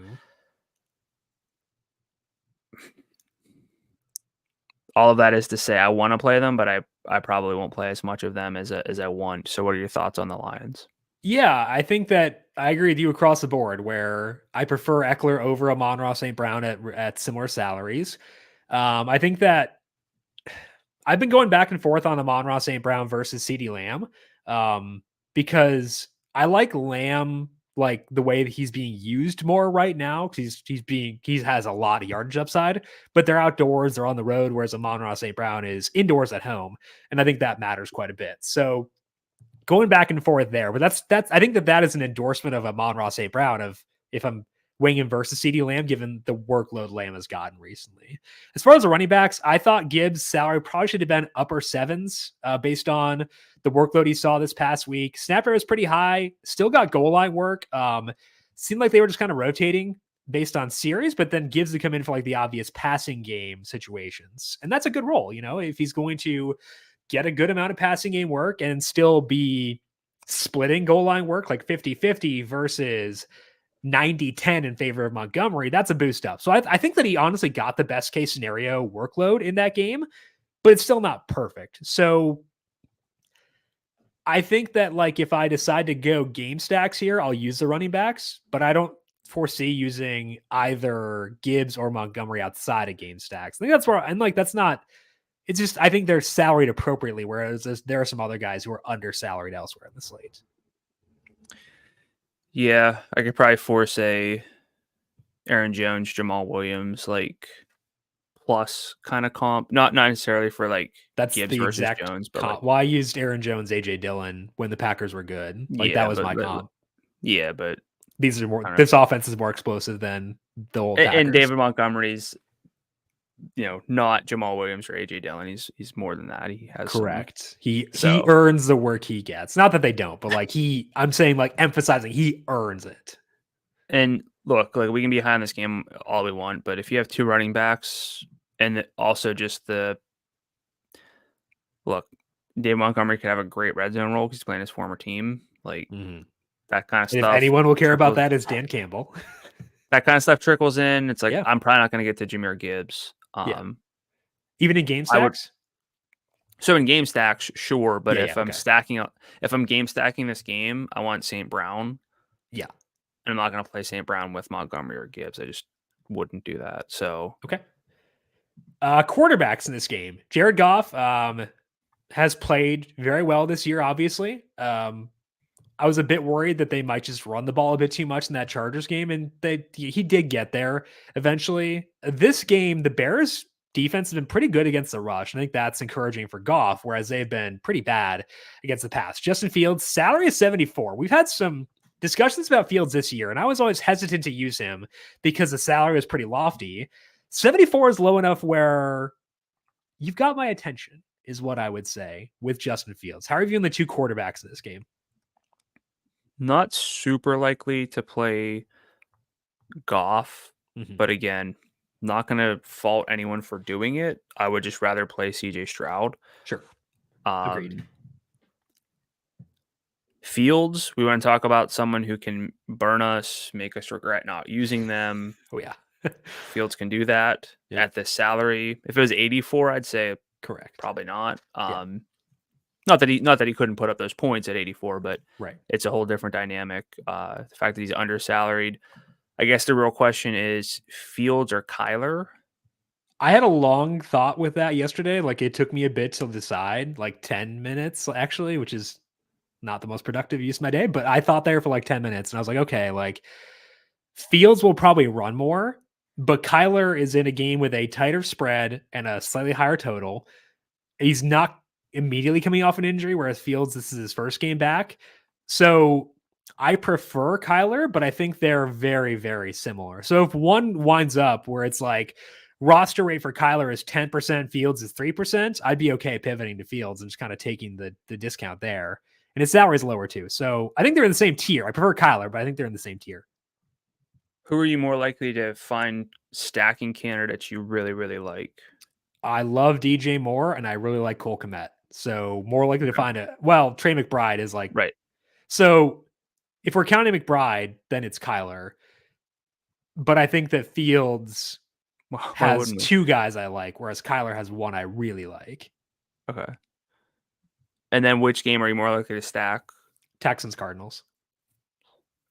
All of that is to say I want to play them, but I probably won't play as much of them as I want. So what are your thoughts on the Lions? Yeah, I think that I agree with you across the board where I prefer Eckler over Amon-Ra St. Brown at similar salaries. I think that I've been going back and forth on Amon-Ra St. Brown versus CeeDee Lamb because I like Lamb like the way that he's being used more right now because he has a lot of yardage upside, but they're outdoors, they're on the road, whereas Amon-Ra St. Brown is indoors at home, and I think that matters quite a bit. So going back and forth there, but that's I think that is an endorsement of Amon-Ra St. Brown of if I'm weighing him versus CeeDee Lamb, given the workload Lamb has gotten recently. As far as the running backs, I thought Gibbs' salary probably should have been upper sevens based on the workload he saw this past week. Snap rate was pretty high, still got goal line work. Seemed like they were just kind of rotating based on series, but then Gibbs to come in for like the obvious passing game situations. And that's a good role, if he's going to get a good amount of passing game work and still be splitting goal line work like 50-50 versus 90-10 in favor of Montgomery, that's a boost up. So I think that he honestly got the best case scenario workload in that game, but it's still not perfect. So I think that like if I decide to go game stacks here, I'll use the running backs, but I don't foresee using either Gibbs or Montgomery outside of game stacks. I think that's where, and like that's not. It's just I think they're salaried appropriately, whereas there are some other guys who are under salaried elsewhere in the slate. Yeah, I could probably force a Aaron Jones, Jamal Williams, like plus kind of comp. Not necessarily for like That's Gibbs the versus exact Jones, but like comp. Well, I used Aaron Jones, AJ Dillon when the Packers were good. Like that yeah, was my comp. but These are more. I don't This offense is more explosive than the old know. Packers. And David Montgomery's, not Jamal Williams or AJ Dillon. He's more than that. He has Correct. He So earns the work he gets. Not that they don't, but like I'm saying like emphasizing he earns it. and look, like we can be high on this game all we want, but if you have two running backs and also just Dave Montgomery could have a great red zone role because he's playing his former team, like that kind of And stuff. if anyone will care about that, is Dan Campbell. That kind of stuff trickles in. It's like Yeah. I'm probably not going to get to Jahmyr Gibbs. Even in game stacks. So in game stacks, sure, but if I'm okay. if I'm game stacking this game, I want St. Brown. Yeah. And I'm not going to play St. Brown with Montgomery or Gibbs. I just wouldn't do that. So okay. Quarterbacks in this game. Jared Goff has played very well this year, obviously. I was a bit worried that they might just run the ball a bit too much in that Chargers game, and he did get there eventually. This game, the Bears defense has been pretty good against the rush. I think that's encouraging for Goff, whereas they've been pretty bad against the pass. Justin Fields, salary is 74. We've had some discussions about Fields this year, and I was always hesitant to use him because the salary was pretty lofty. 74 is low enough where you've got my attention, is what I would say with Justin Fields. How are you viewing the two quarterbacks in this game? Not super likely to play Goff, but again, not going to fault anyone for doing it. I would just rather play CJ Stroud. Sure. Agreed. Fields, we want to talk about someone who can burn us, make us regret not using them. Oh, yeah. Fields can do that at this salary. If it was 84, I'd say correct. Probably not. Not that he couldn't put up those points at 84, but it's a whole different dynamic. The fact that he's undersalaried. I guess the real question is Fields or Kyler. I had a long thought with that yesterday. Like it took me a bit to decide, like 10 minutes actually, which is not the most productive use of my day, but I thought there for like 10 minutes and I was like, okay, like Fields will probably run more, but Kyler is in a game with a tighter spread and a slightly higher total. He's not immediately coming off an injury, whereas Fields, this is his first game back. So I prefer Kyler, but I think they're very, very similar. So if one winds up where it's like roster rate for Kyler is 10%, Fields is 3%, I'd be okay pivoting to Fields and just kind of taking the discount there. And his salary is lower too. So I think they're in the same tier. I prefer Kyler, but I think they're in the same tier. Who are you more likely to find stacking candidates you really, really like? I love DJ Moore and I really like Cole Kmet. So more likely to find Trey McBride is like, right. So if we're counting McBride, then it's Kyler. But I think that Fields has two guys I like, whereas Kyler has one I really like. Okay. And then which game are you more likely to stack? Texans Cardinals.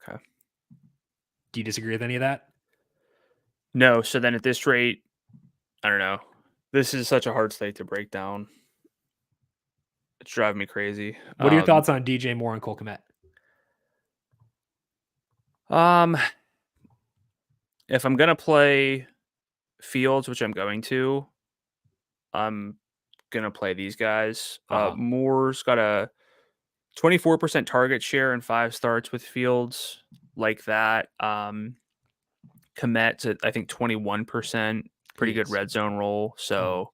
Okay. Do you disagree with any of that? No. So then at this rate, I don't know. This is such a hard slate to break down. It's driving me crazy. What are your thoughts on DJ Moore and Cole Kmet? If I'm gonna play Fields, which I'm going to, I'm gonna play these guys. Moore's got a 24% target share and 5 starts with Fields, like that. Kmet's at I think 21%, pretty good red zone roll. So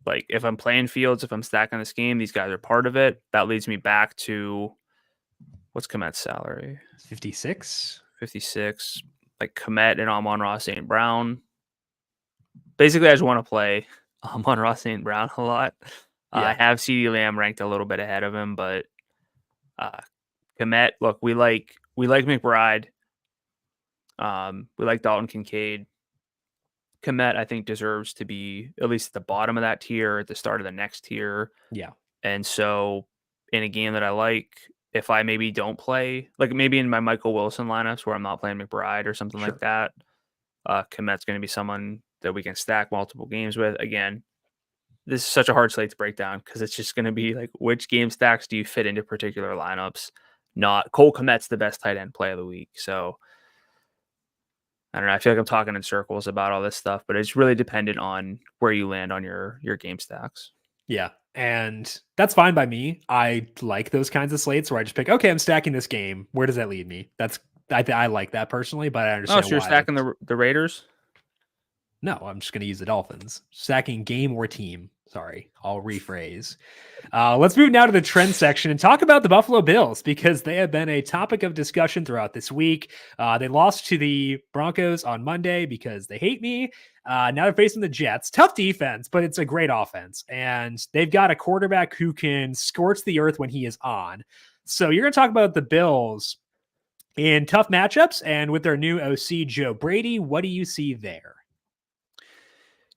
like if I'm playing Fields, if I'm stacking this game, these guys are part of it. That leads me back to what's Kmet's salary? 56. Like Kmet and Amon-Ra St. Brown. Basically, I just want to play Amon-Ra St. Brown a lot. I have CeeDee Lamb ranked a little bit ahead of him, but Kmet, look, we like McBride. We like Dalton Kincaid. Kmet, I think, deserves to be at least at the bottom of that tier, at the start of the next tier. Yeah. And so in a game that I like, if I maybe don't play, like maybe in my Michael Wilson lineups where I'm not playing McBride or something like that, Komet's going to be someone that we can stack multiple games with. Again, this is such a hard slate to break down because it's just going to be like which game stacks do you fit into particular lineups. Not Cole Komet's the best tight end play of the week. So I don't know. I feel like I'm talking in circles about all this stuff, but it's really dependent on where you land on your game stacks. Yeah. And that's fine by me. I like those kinds of slates where I just pick, okay, I'm stacking this game. Where does that lead me? I like that personally, but I Oh, understand so you're why. stacking the Raiders? No, I'm just going to use the Dolphins. Stacking game or team. Sorry, I'll rephrase. Let's move now to the trend section and talk about the Buffalo Bills because they have been a topic of discussion throughout this week. They lost to the Broncos on Monday because they hate me. Now they're facing the Jets. Tough defense, but it's a great offense. And they've got a quarterback who can scorch the earth when he is on. So you're going to talk about the Bills in tough matchups and with their new OC, Joe Brady. What do you see there?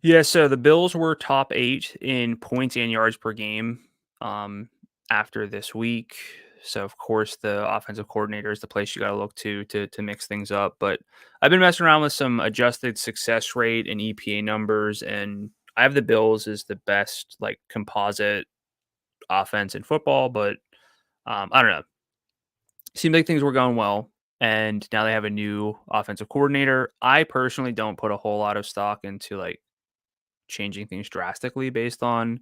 Yeah, so the Bills were top 8 in points and yards per game after this week. So of course the offensive coordinator is the place you got to look to mix things up. But I've been messing around with some adjusted success rate and EPA numbers, and I have the Bills as the best like composite offense in football. But I don't know. Seemed like things were going well, and now they have a new offensive coordinator. I personally don't put a whole lot of stock into like changing things drastically based on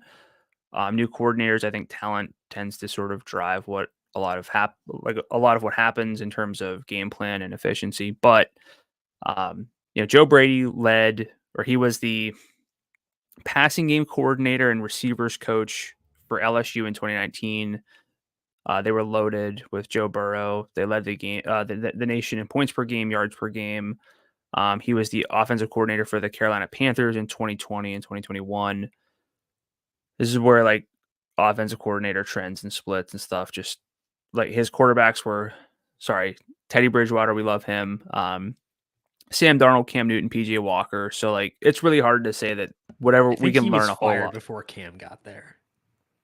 new coordinators. I think talent tends to sort of drive what a lot of what happens in terms of game plan and efficiency. But Joe Brady he was the passing game coordinator and receivers coach for LSU in 2019. They were loaded with Joe Burrow. They led the game, the nation in points per game, yards per game. He was the offensive coordinator for the Carolina Panthers in 2020 and 2021. This is where like offensive coordinator trends and splits and stuff. Just like his quarterbacks were, Teddy Bridgewater, we love him. Sam Darnold, Cam Newton, PJ Walker. So like it's really hard to say that whatever we can learn a whole lot before Cam got there.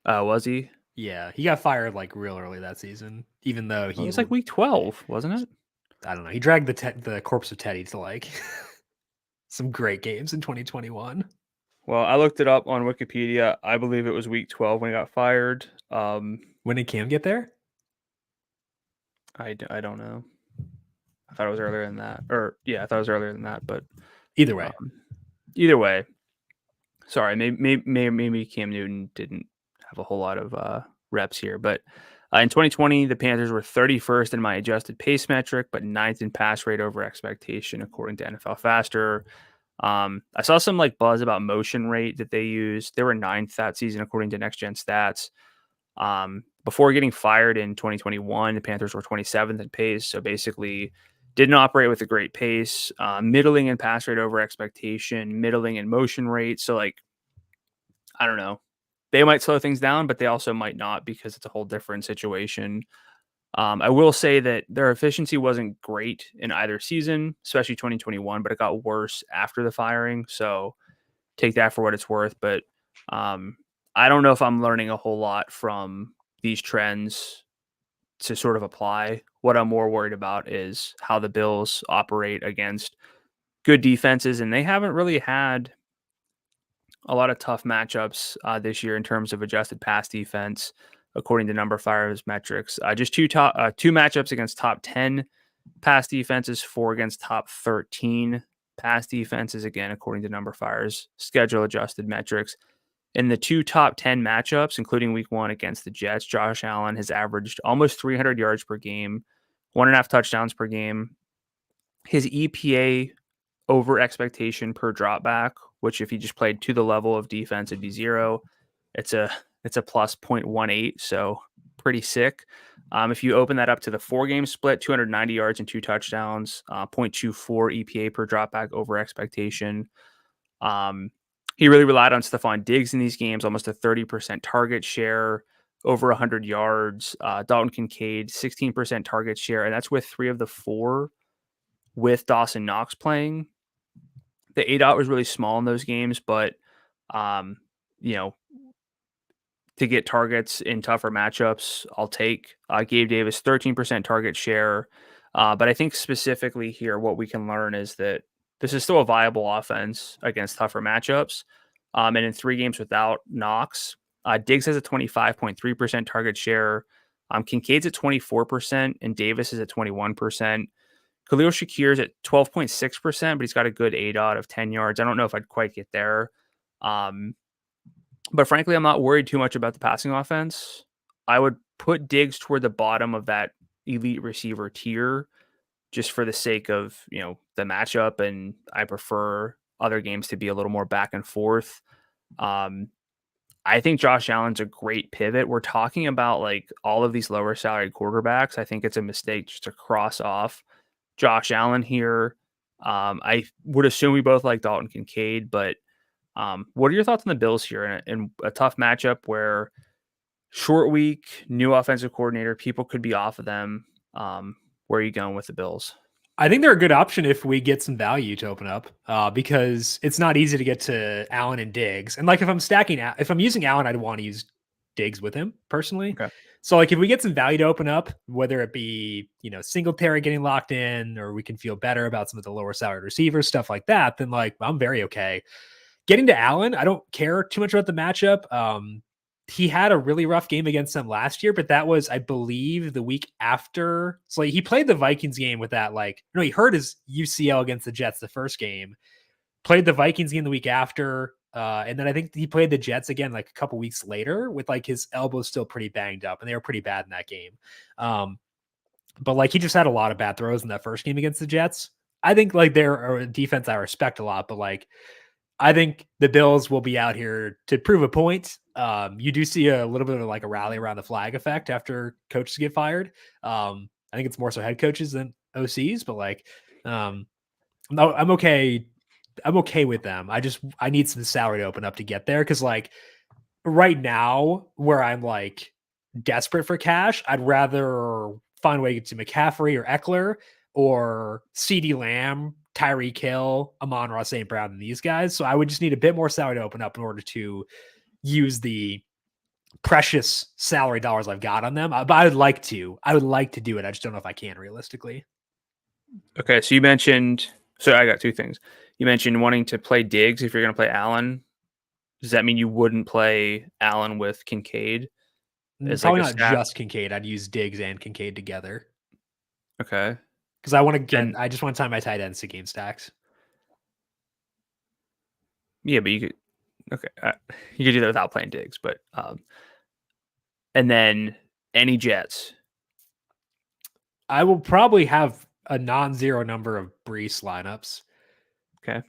Was he? Yeah, he got fired like real early that season, even though It was like week 12, wasn't it? I don't know. He dragged the corpse of Teddy to like some great games in 2021. Well, I looked it up on Wikipedia. I believe it was week 12 when he got fired. When did Cam get there? I don't know. I thought it was earlier than that. I thought it was earlier than that. But either way, sorry, maybe Cam Newton didn't have a whole lot of reps here. But in 2020, the Panthers were 31st in my adjusted pace metric, but 9th in pass rate over expectation, according to NFL Faster. I saw some like buzz about motion rate that they used. They were 9th that season, according to Next Gen Stats. Before getting fired in 2021, the Panthers were 27th in pace. So basically didn't operate with a great pace, middling in pass rate over expectation, middling in motion rate. So like, I don't know. They might slow things down, but they also might not because it's a whole different situation. I will say that their efficiency wasn't great in either season, especially 2021, but it got worse after the firing. So take that for what it's worth. But I don't know if I'm learning a whole lot from these trends to sort of apply. What I'm more worried about is how the Bills operate against good defenses, and they haven't really had a lot of tough matchups this year in terms of adjusted pass defense, according to numberFire's metrics. Just two matchups against top 10 pass defenses, 4 against top 13 pass defenses, again, according to numberFire's schedule adjusted metrics. In the 2 top 10 matchups, including week 1 against the Jets, Josh Allen has averaged almost 300 yards per game, 1.5 touchdowns per game. His EPA over expectation per drop back, which if he just played to the level of defense, it'd be 0. It's a plus 0.18, so pretty sick. If you open that up to the 4-game split, 290 yards and 2 touchdowns, 0.24 EPA per drop back over expectation. He really relied on Stephon Diggs in these games, almost a 30% target share, over 100 yards. Dalton Kincaid, 16% target share, and that's with 3 of the 4 with Dawson Knox playing. The ADOT was really small in those games, but to get targets in tougher matchups, I'll take. Gabe Davis, 13% target share. But I think specifically here, what we can learn is that this is still a viable offense against tougher matchups. And in 3 games without Knox, Diggs has a 25.3% target share. Kincaid's at 24%, and Davis is at 21%. Khalil Shakir's at 12.6%, but he's got a good ADOT of 10 yards. I don't know if I'd quite get there. But frankly, I'm not worried too much about the passing offense. I would put Diggs toward the bottom of that elite receiver tier just for the sake of, the matchup. And I prefer other games to be a little more back and forth. I think Josh Allen's a great pivot. We're talking about like all of these lower salary quarterbacks. I think it's a mistake just to cross off Josh Allen here. I would assume we both like Dalton Kincaid, but what are your thoughts on the Bills here in a tough matchup where short week, new offensive coordinator, people could be off of them? Where are you going with the Bills? I think they're a good option if we get some value to open up, because it's not easy to get to Allen and Diggs. And like if I'm using Allen, I'd want to use Diggs with him personally. Okay. So like if we get some value to open up, whether it be, Singletary getting locked in, or we can feel better about some of the lower salaried receivers, stuff like that, then like I'm very okay. Getting to Allen, I don't care too much about the matchup. He had a really rough game against them last year, but that was, I believe, the week after. So like, he played the Vikings game with that, he hurt his UCL against the Jets the first game, played the Vikings game the week after. And then I think he played the Jets again, like a couple weeks later with like his elbow still pretty banged up, and they were pretty bad in that game. But like, he just had a lot of bad throws in that first game against the Jets. I think like they're a defense I respect a lot, but like, I think the Bills will be out here to prove a point. You do see a little bit of like a rally around the flag effect after coaches get fired. I think it's more so head coaches than OCs, but like, I'm okay. I'm okay with them. I need some salary to open up to get there. Cause like right now where I'm like desperate for cash, I'd rather find a way to get to McCaffrey or Eckler or CeeDee Lamb, Tyreek Hill, Amon-Ra St. Brown than these guys. So I would just need a bit more salary to open up in order to use the precious salary dollars I've got on them. But I would like to do it. I just don't know if I can realistically. Okay. So I got 2 things. You mentioned wanting to play Diggs if you're going to play Allen. Does that mean you wouldn't play Allen with Kincaid? Probably not just Kincaid. I'd use Diggs and Kincaid together. Okay. Because I just want to tie my tight ends to game stacks. Yeah, but you could do that without playing Diggs, but and then any Jets. I will probably have a non-zero number of Brees lineups. Okay.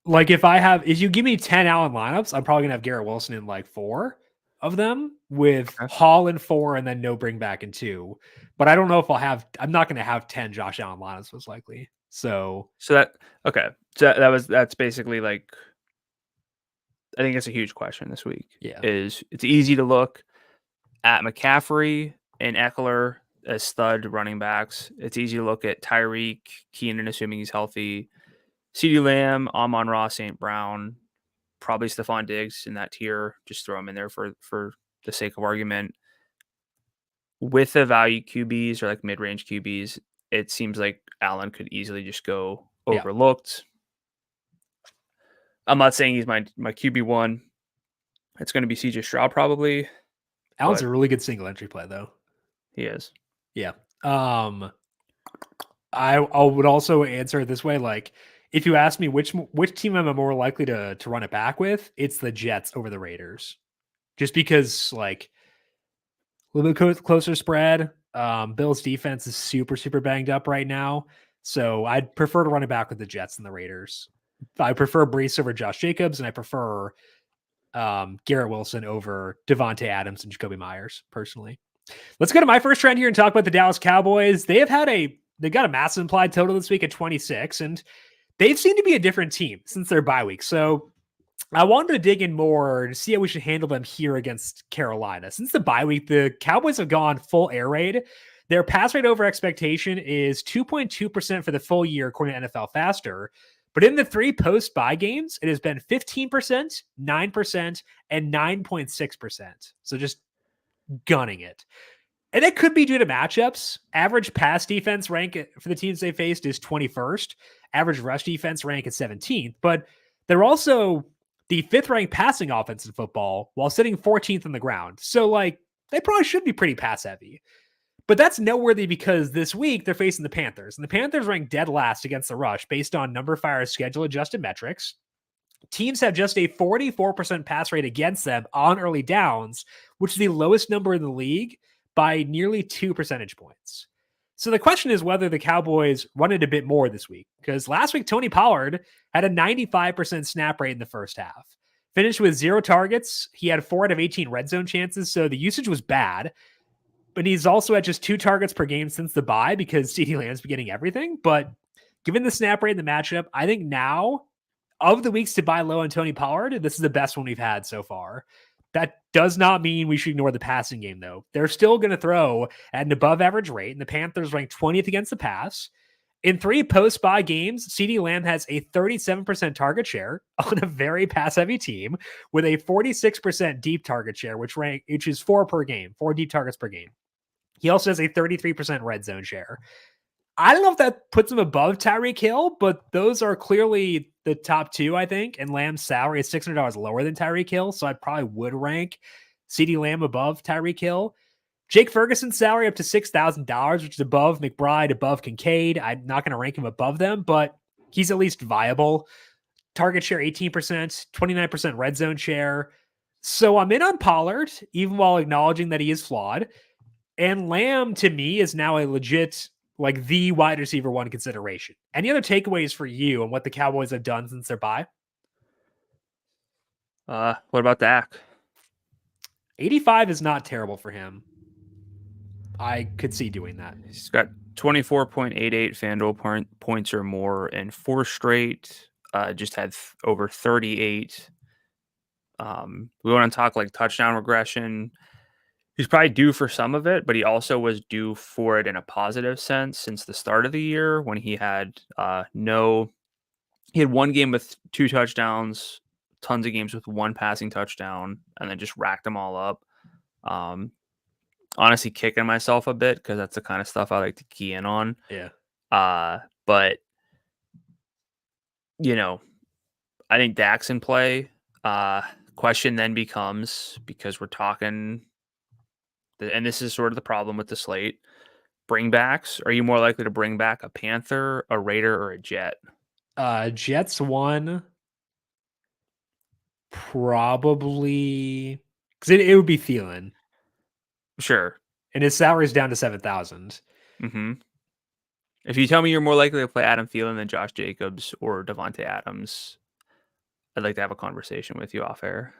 Like if you give me 10 Allen lineups, I'm probably gonna have Garrett Wilson in like 4 of them, with Hall in 4 and then no bring back in 2. But I don't know if I'm not gonna have 10 Josh Allen lineups most likely. So that's basically like, I think it's a huge question this week. Yeah. It's easy to look at McCaffrey and Eckler as stud running backs. It's easy to look at Tyreek, Keenan, assuming he's healthy, CeeDee Lamb, Amon-Ra St. Brown, probably Stephon Diggs in that tier. Just throw him in there for the sake of argument. With the value QBs or like mid-range QBs, it seems like Allen could easily just go overlooked. I'm not saying he's my QB1. It's going to be CJ Stroud probably. Allen's a really good single entry play though. He is. Yeah. I would also answer it this way. Like, if you ask me which team am I more likely to run it back with, it's the Jets over the Raiders. Just because like a little bit closer spread. Bills defense is super, super banged up right now. So I'd prefer to run it back with the Jets than the Raiders. I prefer Brees over Josh Jacobs, and I prefer Garrett Wilson over Devontae Adams and Jacoby Myers personally. Let's go to my first trend here and talk about the Dallas Cowboys. They got a massive implied total this week at 26, and they've seemed to be a different team since their bye week. So I wanted to dig in more to see how we should handle them here against Carolina. Since the bye week, the Cowboys have gone full air raid. Their pass rate over expectation is 2.2% for the full year, according to NFL Faster. But in the 3 post-bye games, it has been 15%, 9%, and 9.6%. So just gunning it. And it could be due to matchups. Average pass defense rank for the teams they faced is 21st. Average rush defense rank is 17th. But they're also the 5th ranked passing offense in football while sitting 14th on the ground. So, like, they probably should be pretty pass heavy. But that's noteworthy because this week they're facing the Panthers. And the Panthers rank dead last against the rush based on numberFire's schedule adjusted metrics. Teams have just a 44% pass rate against them on early downs, which is the lowest number in the league by nearly 2 percentage points. So the question is whether the Cowboys run it a bit more this week, because last week Tony Pollard had a 95% snap rate in the first half. Finished with 0 targets. He had 4 out of 18 red zone chances, so the usage was bad. But he's also at just 2 targets per game since the bye because CeeDee Lamb's been getting everything. But given the snap rate in the matchup, I think now, of the weeks to buy low on Tony Pollard, this is the best one we've had so far. That does not mean we should ignore the passing game, though. They're still going to throw at an above average rate, and the Panthers rank 20th against the pass. In 3 post-bye games, CeeDee Lamb has a 37% target share on a very pass-heavy team with a 46% deep target share, which is 4 per game, 4 deep targets per game. He also has a 33% red zone share. I don't know if that puts him above Tyreek Hill, but those are clearly the top 2, I think. And Lamb's salary is $600 lower than Tyreek Hill, so I probably would rank CeeDee Lamb above Tyreek Hill. Jake Ferguson's salary up to $6,000, which is above McBride, above Kincaid. I'm not going to rank him above them, but he's at least viable. Target share 18%, 29% red zone share. So I'm in on Pollard, even while acknowledging that he is flawed. And Lamb, to me, is now a legit, like, the wide receiver 1 consideration. Any other takeaways for you on what the Cowboys have done since their bye? What about Dak? 85 is not terrible for him. I could see doing that. He's got 24.88 FanDuel points or more and 4 straight. Just had over 38. We want to talk like touchdown regression. He's probably due for some of it, but he also was due for it in a positive sense since the start of the year when he had he had 1 game with 2 touchdowns, tons of games with 1 passing touchdown, and then just racked them all up. Honestly, kicking myself a bit because that's the kind of stuff I like to key in on. Yeah. But I think Dak's in play. Question then becomes, because we're talking, and this is sort of the problem with the slate, bringbacks. Are you more likely to bring back a Panther, a Raider, or a Jet? Jets 1, probably, because it would be Thielen. Sure. And his salary is down to 7,000. Mm-hmm. If you tell me you're more likely to play Adam Thielen than Josh Jacobs or Devontae Adams, I'd like to have a conversation with you off air.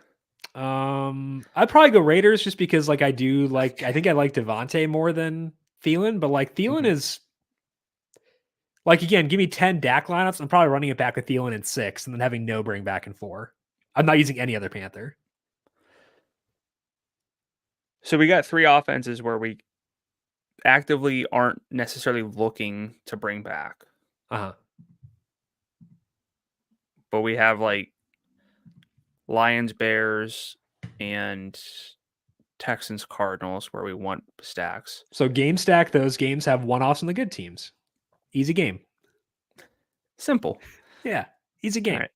I'd probably go Raiders just because, like, I think I like Devontae more than Thielen, but like Thielen is, like, again, give me 10 Dak lineups. I'm probably running it back with Thielen in 6 and then having no bring back in 4. I'm not using any other Panther. So we got 3 offenses where we actively aren't necessarily looking to bring back. Uh-huh. But we have like Lions, Bears, and Texans, Cardinals where we want stacks. So game stack those games, have one-offs on the good teams. Easy game. Simple. Yeah, easy game. Right.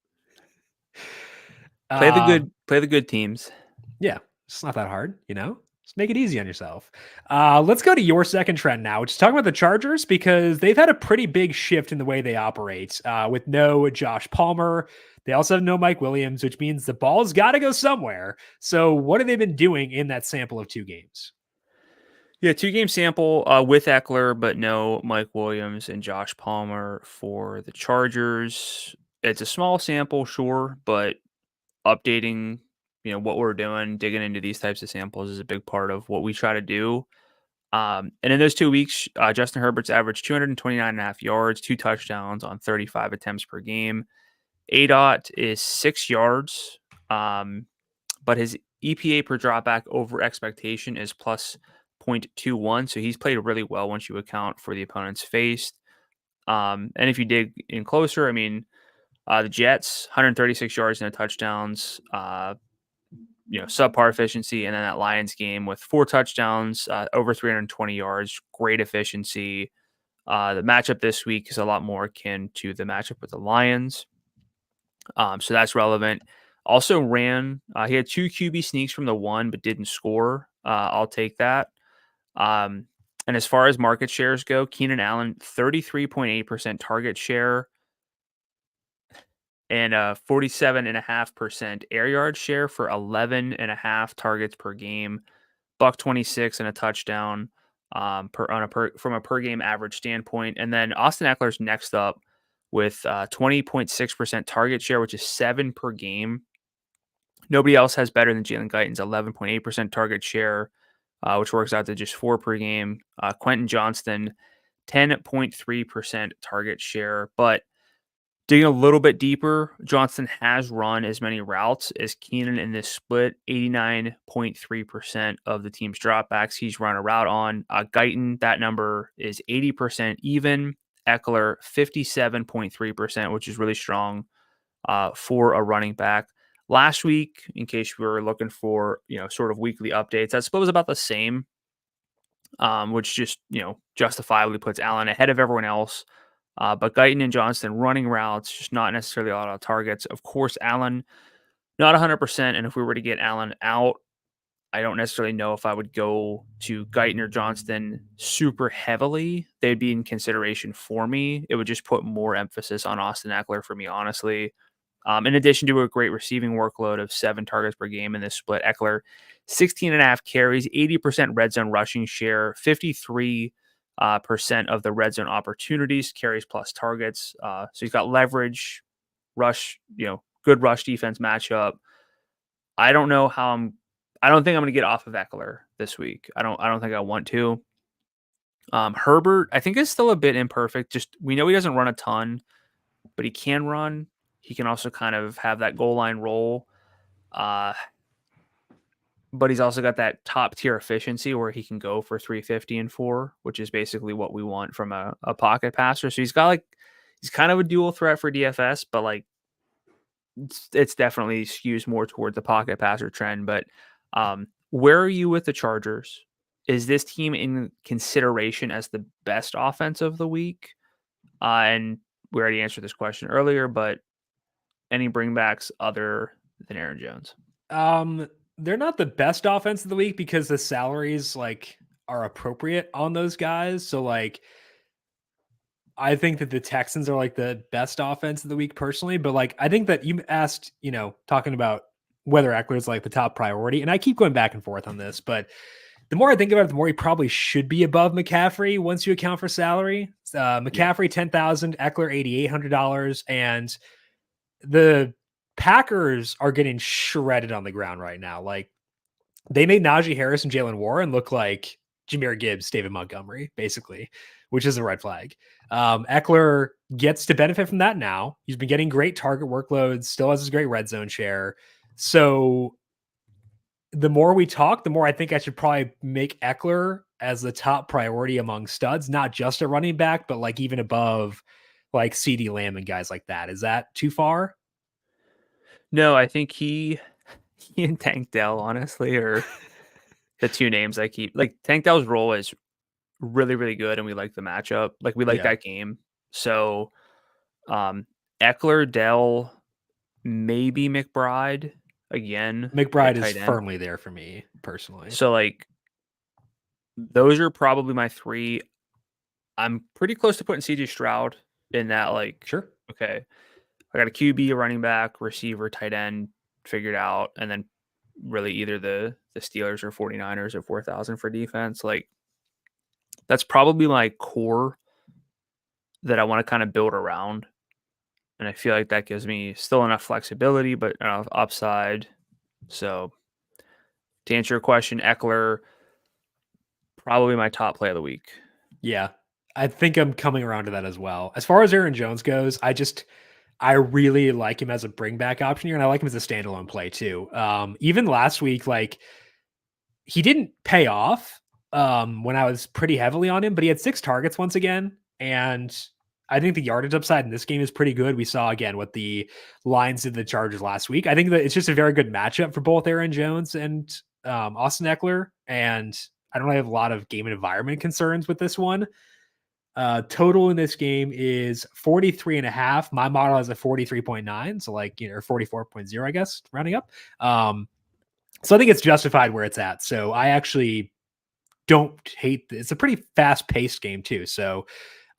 Play the good teams. Yeah, it's not that hard, Just make it easy on yourself. Let's go to your second trend now, which is talking about the Chargers, because they've had a pretty big shift in the way they operate with no Josh Palmer. They also have no Mike Williams, which means the ball's got to go somewhere. So what have they been doing in that sample of 2 games? Yeah, 2-game sample with Eckler, but no Mike Williams and Josh Palmer for the Chargers. It's a small sample, sure, but updating what we're doing, digging into these types of samples is a big part of what we try to do. And in those 2 weeks, Justin Herbert's averaged 229.5 yards, 2 touchdowns on 35 attempts per game. ADOT is 6 yards, but his EPA per dropback over expectation is plus 0.21. So he's played really well once you account for the opponents faced. And if you dig in closer, I mean, The Jets, 136 yards and touchdowns, subpar efficiency. And then that Lions game with 4 touchdowns, over 320 yards, great efficiency. The matchup this week is a lot more akin to the matchup with the Lions. So that's relevant. Also he had 2 QB sneaks from the 1, but didn't score. I'll take that. And as far as market shares go, Keenan Allen, 33.8% target share and 47.5% air yard share for 11.5 targets per game, $126 and a touchdown from a per game average standpoint. And then Austin Eckler's next up with 20.6% target share, which is 7 per game. Nobody else has better than Jalen Guyton's 11.8% target share, which works out to just 4 per game. Quentin Johnston, 10.3% target share. But digging a little bit deeper, Johnston has run as many routes as Keenan in this split. 89.3% of the team's dropbacks he's run a route on. Guyton, that number is 80% even. Eckler, 57.3%, which is really strong for a running back. Last week, in case we were looking for, sort of weekly updates, I suppose about the same, which just, justifiably puts Allen ahead of everyone else. But Guyton and Johnston running routes, just not necessarily a lot of targets. Of course, Allen, not 100%. And if we were to get Allen out, I don't necessarily know if I would go to Guyton or Johnston super heavily. They'd be in consideration for me. It would just put more emphasis on Austin Eckler for me, honestly. In addition to a great receiving workload of 7 targets per game in this split, Eckler, 16.5 carries, 80% red zone rushing share, 53% of the red zone opportunities, carries plus targets. So he's got leverage, rush, good rush defense matchup. I don't think I'm going to get off of Eckler this week. I don't think I want to. Herbert, I think is still a bit imperfect. Just we know he doesn't run a ton, but he can run. He can also kind of have that goal line roll. But he's also got that top tier efficiency where he can go for 350 and 4, which is basically what we want from a pocket passer. So he's kind of a dual threat for DFS, but it's definitely skews more toward the pocket passer trend. But where are you with the Chargers? Is this team in consideration as the best offense of the week? And we already answered this question earlier, but any bringbacks other than Aaron Jones? They're not the best offense of the week because the salaries are appropriate on those guys. So I think that the Texans are the best offense of the week personally, but I think that you asked, talking about whether Eckler is the top priority, and I keep going back and forth on this, but the more I think about it, the more he probably should be above McCaffrey once you account for salary. McCaffrey, $10,000, Eckler, $8,800, and the Packers are getting shredded on the ground right now. They made Najee Harris and Jalen Warren look like Jahmyr Gibbs, David Montgomery, basically, which is a red flag. Eckler gets to benefit from that now. He's been getting great target workloads, still has his great red zone share. So the more we talk, the more I think I should probably make Eckler as the top priority among studs, not just a running back, but even above CeeDee Lamb and guys like that. Is that too far? No, I think he and Tank Dell, honestly, are the two names I keep. Tank Dell's role is really, really good, and we like the matchup. We like that game. So Eckler, Dell, maybe McBride again. McBride is firmly there for me personally. So those are probably my 3. I'm pretty close to putting CJ Stroud in that. Sure. Okay, I got a QB, a running back, receiver, tight end figured out, and then really either the Steelers or 49ers at 4,000 for defense. That's probably my core that I want to kind of build around. And I feel like that gives me still enough flexibility, but enough upside. So to answer your question, Eckler, probably my top play of the week. Yeah, I think I'm coming around to that as well. As far as Aaron Jones goes, I really like him as a bring back option here, and I like him as a standalone play too. Even last week, he didn't pay off when I was pretty heavily on him, but he had 6 targets once again, and I think the yardage upside in this game is pretty good. We saw again what the lines did the Chargers last week. I think that it's just a very good matchup for both Aaron Jones and Austin Eckler. And I don't really have a lot of game and environment concerns with this one. Total in this game is 43.5. My model has a 43.9. So like, or 44.0, I guess, rounding up. So I think it's justified where it's at. So I actually don't hate it's a pretty fast paced game too. So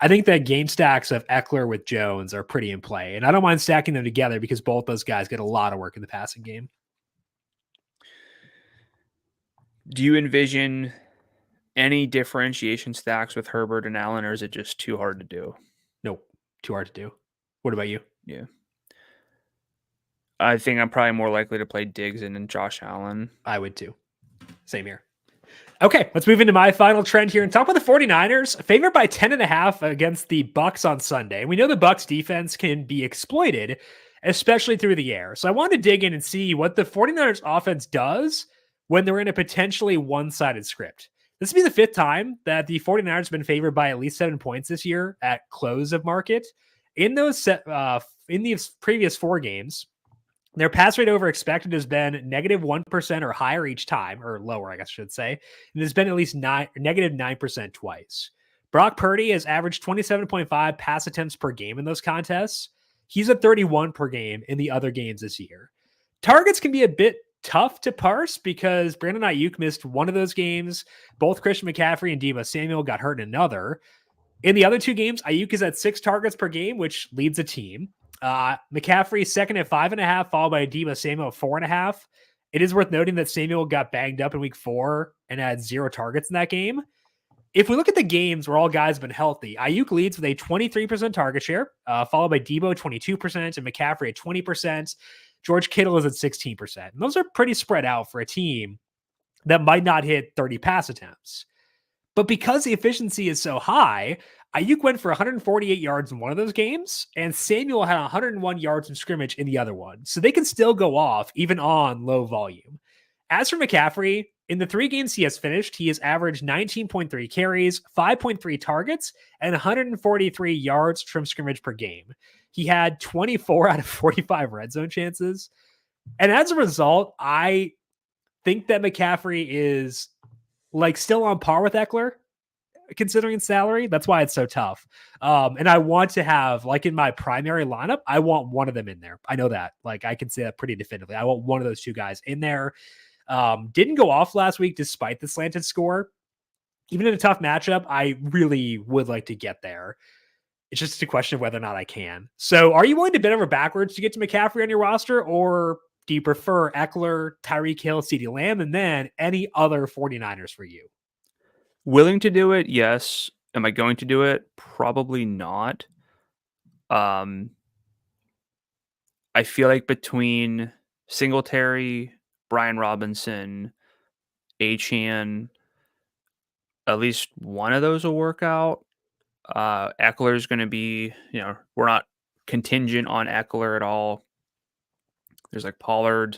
I think that game stacks of Eckler with Jones are pretty in play. And I don't mind stacking them together because both those guys get a lot of work in the passing game. Do you envision any differentiation stacks with Herbert and Allen, or is it just too hard to do? Nope. Too hard to do. What about you? Yeah. I think I'm probably more likely to play Diggs and Josh Allen. I would too. Same here. Okay, let's move into my final trend here and talk about the 49ers, favored by 10.5 against the Bucks on Sunday. We know the Bucks defense can be exploited, especially through the air. So I wanted to dig in and see what the 49ers offense does when they're in a potentially one-sided script. This will be the fifth time that the 49ers have been favored by at least 7 points this year at close of market. In these previous 4 games, their pass rate over expected has been -1% or higher each time, or lower, I guess I should say. And there's been at least -9% twice. Brock Purdy has averaged 27.5 pass attempts per game in those contests. He's at 31 per game in the other games this year. Targets can be a bit tough to parse because Brandon Ayuk missed one of those games. Both Christian McCaffrey and Deebo Samuel got hurt in another. In the other 2 games, Ayuk is at 6 targets per game, which leads a team. McCaffrey second at 5.5, followed by Deebo Samuel at 4.5. It is worth noting that Samuel got banged up in week 4 and had 0 targets in that game. If we look at the games where all guys have been healthy, Ayuk leads with a 23% target share, followed by Deebo 22% and McCaffrey at 20%. George Kittle is at 16%. And those are pretty spread out for a team that might not hit 30 pass attempts. But because the efficiency is so high, Ayuk went for 148 yards in one of those games, and Samuel had 101 yards in scrimmage in the other one. So they can still go off even on low volume. As for McCaffrey, in the 3 games he has finished, he has averaged 19.3 carries, 5.3 targets, and 143 yards from scrimmage per game. He had 24 out of 45 red zone chances. And as a result, I think that McCaffrey is like still on par with Eckler, considering salary. That's why it's so tough. And I want to have, like in my primary lineup, I want one of them in there. I know that. Like I can say that pretty definitively. I want one of those 2 guys in there. Didn't go off last week despite the slanted score. Even in a tough matchup, I really would like to get there. It's just a question of whether or not I can. So are you willing to bend over backwards to get to McCaffrey on your roster, or do you prefer Eckler, Tyreek Hill, CeeDee Lamb, and then any other 49ers for you? Willing to do it, yes. Am I going to do it? Probably not. I feel like between Singletary, Brian Robinson, Achane, at least one of those will work out. Eckler is going to be, we're not contingent on Eckler at all. There's like Pollard.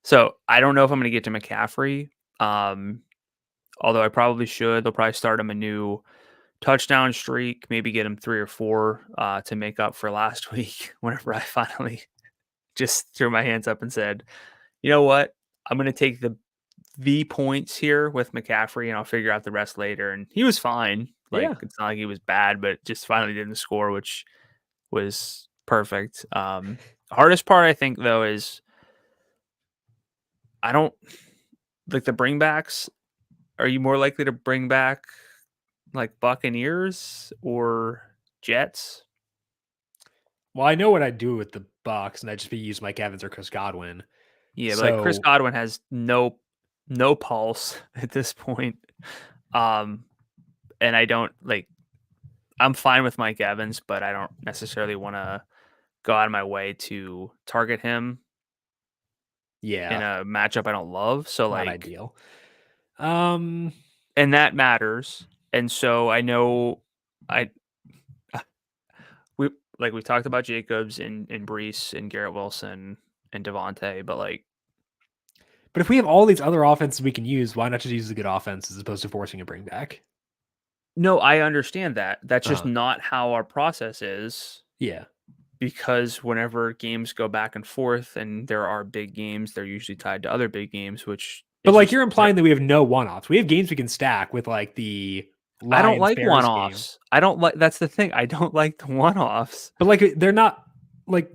So I don't know if I'm going to get to McCaffrey. Although I probably should. They'll probably start him a new touchdown streak, maybe get him 3 or 4 to make up for last week whenever I finally just threw my hands up and said, you know what? I'm going to take the points here with McCaffrey and I'll figure out the rest later. And he was fine. It's not like he was bad, but just finally didn't score, which was perfect. Hardest part, I think, though, is I don't like the bringbacks. Are you more likely to bring back like Buccaneers or Jets? Well, I know what I'd do with the Bucks, and I'd just be use Mike Evans or Chris Godwin. Yeah, but like Chris Godwin has no pulse at this point. And I don't I'm fine with Mike Evans, but I don't necessarily want to go out of my way to target him. Yeah. In a matchup I don't love. So not ideal. And that matters. And so I know we talked about Jacobs and Brees and Garrett Wilson and Devontae, but if we have all these other offenses we can use, why not just use a good offense as opposed to forcing a bring back? No, I understand that. That's just Uh, not how our process is. yeah. Because whenever games go back and forth and there are big games, they're usually tied to other big games, which But is like just you're implying that we have no one-offs. We have games we can stack with like the I don't Lions like Bears game. one-offs. I don't like that's the thing. I don't like the one-offs. But like they're not like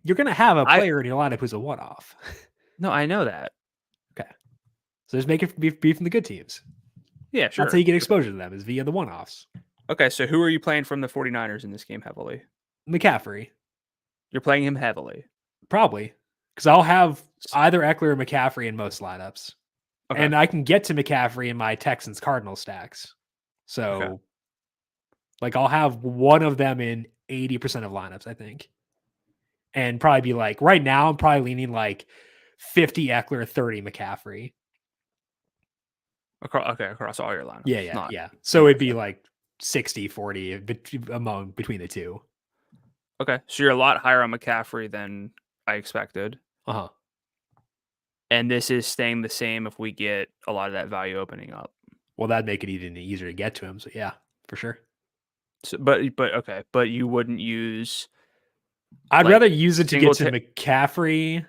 you're gonna have a I player in your lineup who's a one-off. no, I know that. Okay. So just make it be from the good teams. Yeah, That's how sure. you get exposure to them is via the one-offs. Okay, so who are you playing from the 49ers in this game heavily? McCaffrey, You're playing him heavily. probably. Because I'll have either Eckler or McCaffrey in most lineups. Okay. And I can get to McCaffrey in my Texans Cardinals stacks. Okay. So like I'll have one of them in 80% of lineups, I think. And probably be like, right now I'm probably leaning like 50 Eckler, 30 McCaffrey. Across all your lineups. Yeah. So it'd be like 60, 40 between the two. Okay. So you're a lot higher on McCaffrey than I expected. Uh-huh. And this is staying the same if we get a lot of that value opening up. Well, that'd make it even easier to get to him. So yeah, for sure. So, but you wouldn't use. I'd like, rather use it to get to single McCaffrey.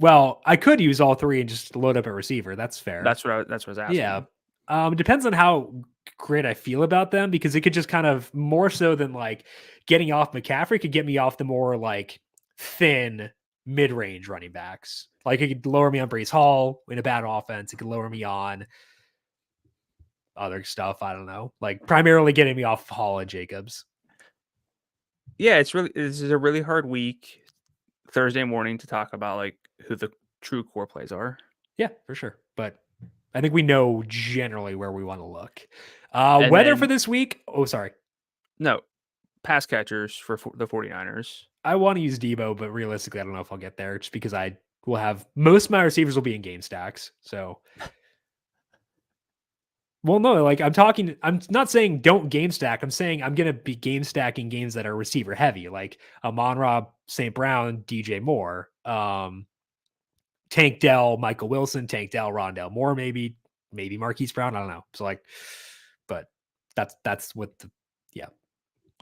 Well, I could use all three and just load up a receiver. That's fair. That's what I was asking. Yeah. It depends on how great I feel about them because it could just kind of more so than like getting off McCaffrey could get me off the more like thin mid-range running backs. Like it could lower me on Brees Hall in a bad offense. It could lower me on other stuff. I don't know. Like primarily getting me off Hall and Jacobs. Yeah, this is a really hard week, Thursday morning, to talk about like who the true core plays are. Yeah, for sure. But I think we know generally where we want to look. Weather for this week. Oh, sorry. No, pass catchers for the 49ers. I want to use Debo, but realistically, I don't know if I'll get there just because I will have most of my receivers will be in game stacks. So, well, no, like I'm not saying don't game stack. I'm saying I'm going to be game stacking games that are receiver heavy, like Amon-Ra, St. Brown, DJ Moore, Tank Dell, Michael Wilson, Tank Dell, Rondell Moore, maybe Marquise Brown. I don't know. So like, but that's what yeah.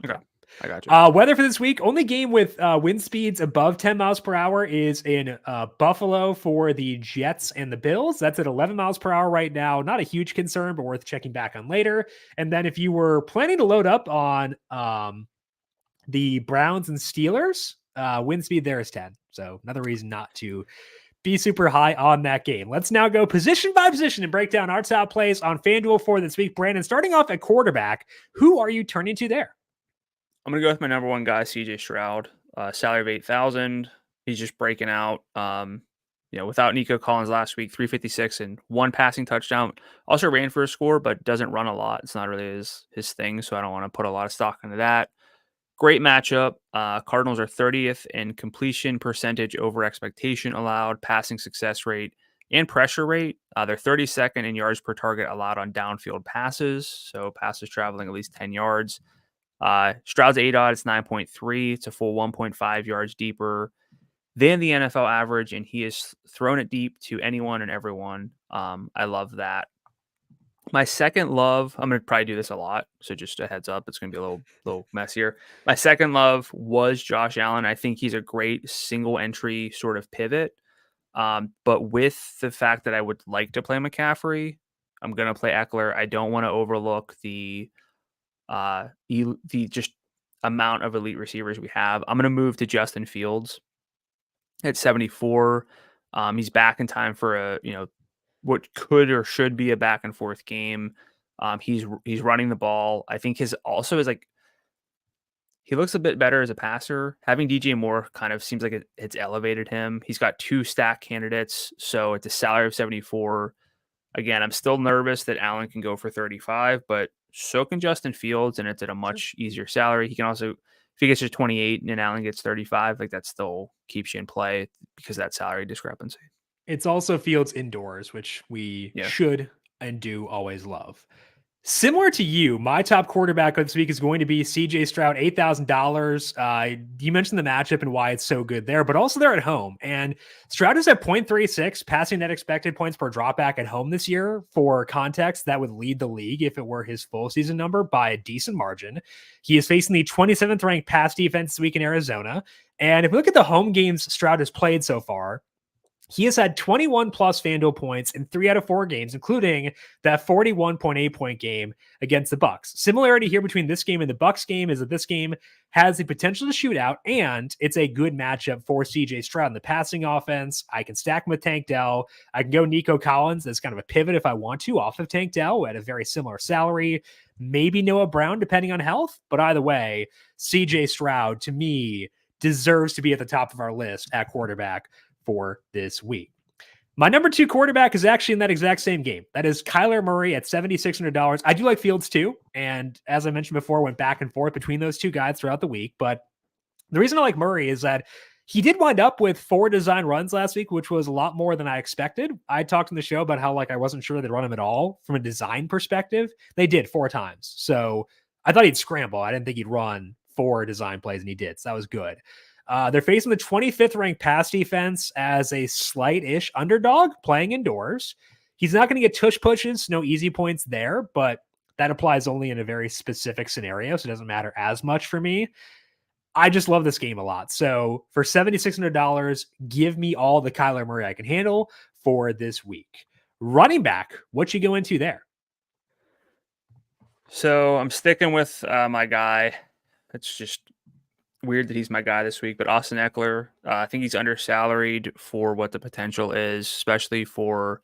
Okay. I got you. Weather for this week, only game with wind speeds above 10 miles per hour is in Buffalo for the Jets and the Bills. That's at 11 miles per hour right now. Not a huge concern, but worth checking back on later. And then if you were planning to load up on the Browns and Steelers, wind speed there is 10. So another reason not to be super high on that game. Let's now go position by position and break down our top plays on FanDuel for this week. Brandon, starting off at quarterback, who are you turning to there? I'm gonna go with my number one guy, CJ Stroud. Salary of 8,000. He's just breaking out. Without Nico Collins last week, 356 and one passing touchdown. Also ran for a score, but doesn't run a lot. It's not really his thing, so I don't want to put a lot of stock into that. Great matchup. Cardinals are 30th in completion percentage over expectation allowed, passing success rate, and pressure rate. They're 32nd in yards per target allowed on downfield passes, so passes traveling at least 10 yards. Stroud's ADOT is 9.3. It's a full 1.5 yards deeper than the NFL average, and he has thrown it deep to anyone and everyone. I love that. My second love, I'm going to probably do this a lot, so just a heads up, it's going to be a little messier. My second love was Josh Allen. I think he's a great single entry sort of pivot. But with the fact that I would like to play McCaffrey, I'm going to play Eckler. I don't want to overlook the just amount of elite receivers we have. I'm going to move to Justin Fields at 74. He's back in time for what could or should be a back and forth game. He's running the ball. I think he looks a bit better as a passer. Having DJ Moore kind of seems like it's elevated him. He's got two stack candidates, so it's a salary of 74. Again, I'm still nervous that Allen can go for 35, but so can Justin Fields, and it's at a much easier salary. He can also, if he gets to 28 and Allen gets 35, like that still keeps you in play because of that salary discrepancy. It's also Fields indoors, which we should and do always love. Similar to you, my top quarterback this week is going to be CJ Stroud, $8,000. You mentioned the matchup and why it's so good there, but also they're at home. And Stroud is at 0.36 passing net expected points per dropback at home this year. For context, that would lead the league if it were his full season number by a decent margin. He is facing the 27th ranked pass defense this week in Arizona. And if we look at the home games Stroud has played so far, he has had 21 plus FanDuel points in 3 out of 4 games, including that 41.8 point game against the Bucks. Similarity here between this game and the Bucks game is that this game has the potential to shoot out, and it's a good matchup for CJ Stroud in the passing offense. I can stack him with Tank Dell. I can go Nico Collins as kind of a pivot if I want to off of Tank Dell at a very similar salary. Maybe Noah Brown, depending on health. But either way, CJ Stroud, to me, deserves to be at the top of our list at quarterback for this week. My number 2 quarterback is actually in that exact same game. That is Kyler Murray at $7,600. I do like Fields too. And as I mentioned before, went back and forth between those two guys throughout the week. But the reason I like Murray is that he did wind up with 4 design runs last week, which was a lot more than I expected. I talked in the show about how I wasn't sure they'd run him at all from a design perspective. They did 4 times. So I thought he'd scramble. I didn't think he'd run 4 design plays, and he did. So that was good. They're facing the 25th ranked pass defense as a slight-ish underdog playing indoors. He's not going to get tush pushes, no easy points there, but that applies only in a very specific scenario, so it doesn't matter as much for me. I just love this game a lot. So for $7,600, give me all the Kyler Murray I can handle for this week. Running back, what you go into there? So I'm sticking with my guy. It's just weird that he's my guy this week, but Austin Eckler, I think he's undersalaried for what the potential is, especially for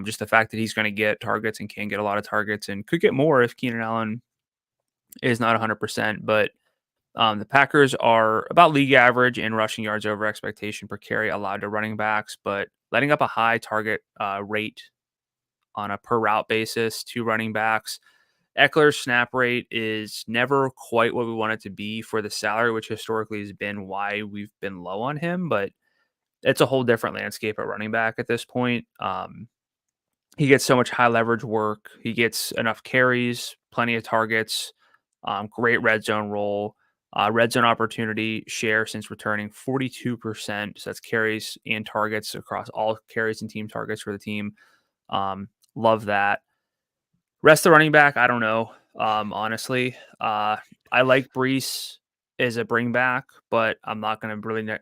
just the fact that he's going to get targets and can get a lot of targets and could get more if Keenan Allen is not 100%. But the Packers are about league average in rushing yards over expectation per carry allowed to running backs, but letting up a high target rate on a per route basis to running backs. Eckler's snap rate is never quite what we want it to be for the salary, which historically has been why we've been low on him, but it's a whole different landscape at running back at this point. He gets so much high leverage work. He gets enough carries, plenty of targets, great red zone role, red zone opportunity share since returning 42%. So that's carries and targets across all carries and team targets for the team. Love that. Rest of the running back, I don't know. Honestly, I like Brees as a bring back, but I'm not going to really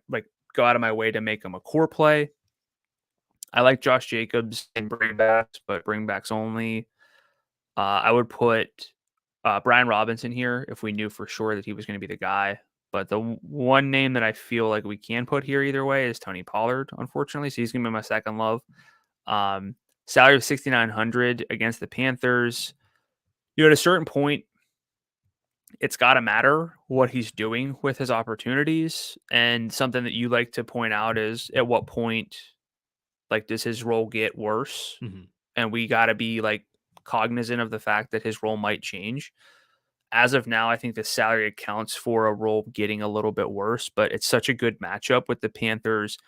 go out of my way to make him a core play. I like Josh Jacobs in bring backs, but bring backs only. I would put Brian Robinson here if we knew for sure that he was going to be the guy. But the one name that I feel like we can put here either way is Tony Pollard, unfortunately. So he's going to be my second love. Salary of $6,900 against the Panthers. At a certain point, it's got to matter what he's doing with his opportunities. And something that you like to point out is at what point, does his role get worse? Mm-hmm. And we got to be cognizant of the fact that his role might change. As of now, I think the salary accounts for a role getting a little bit worse, but it's such a good matchup with the Panthers.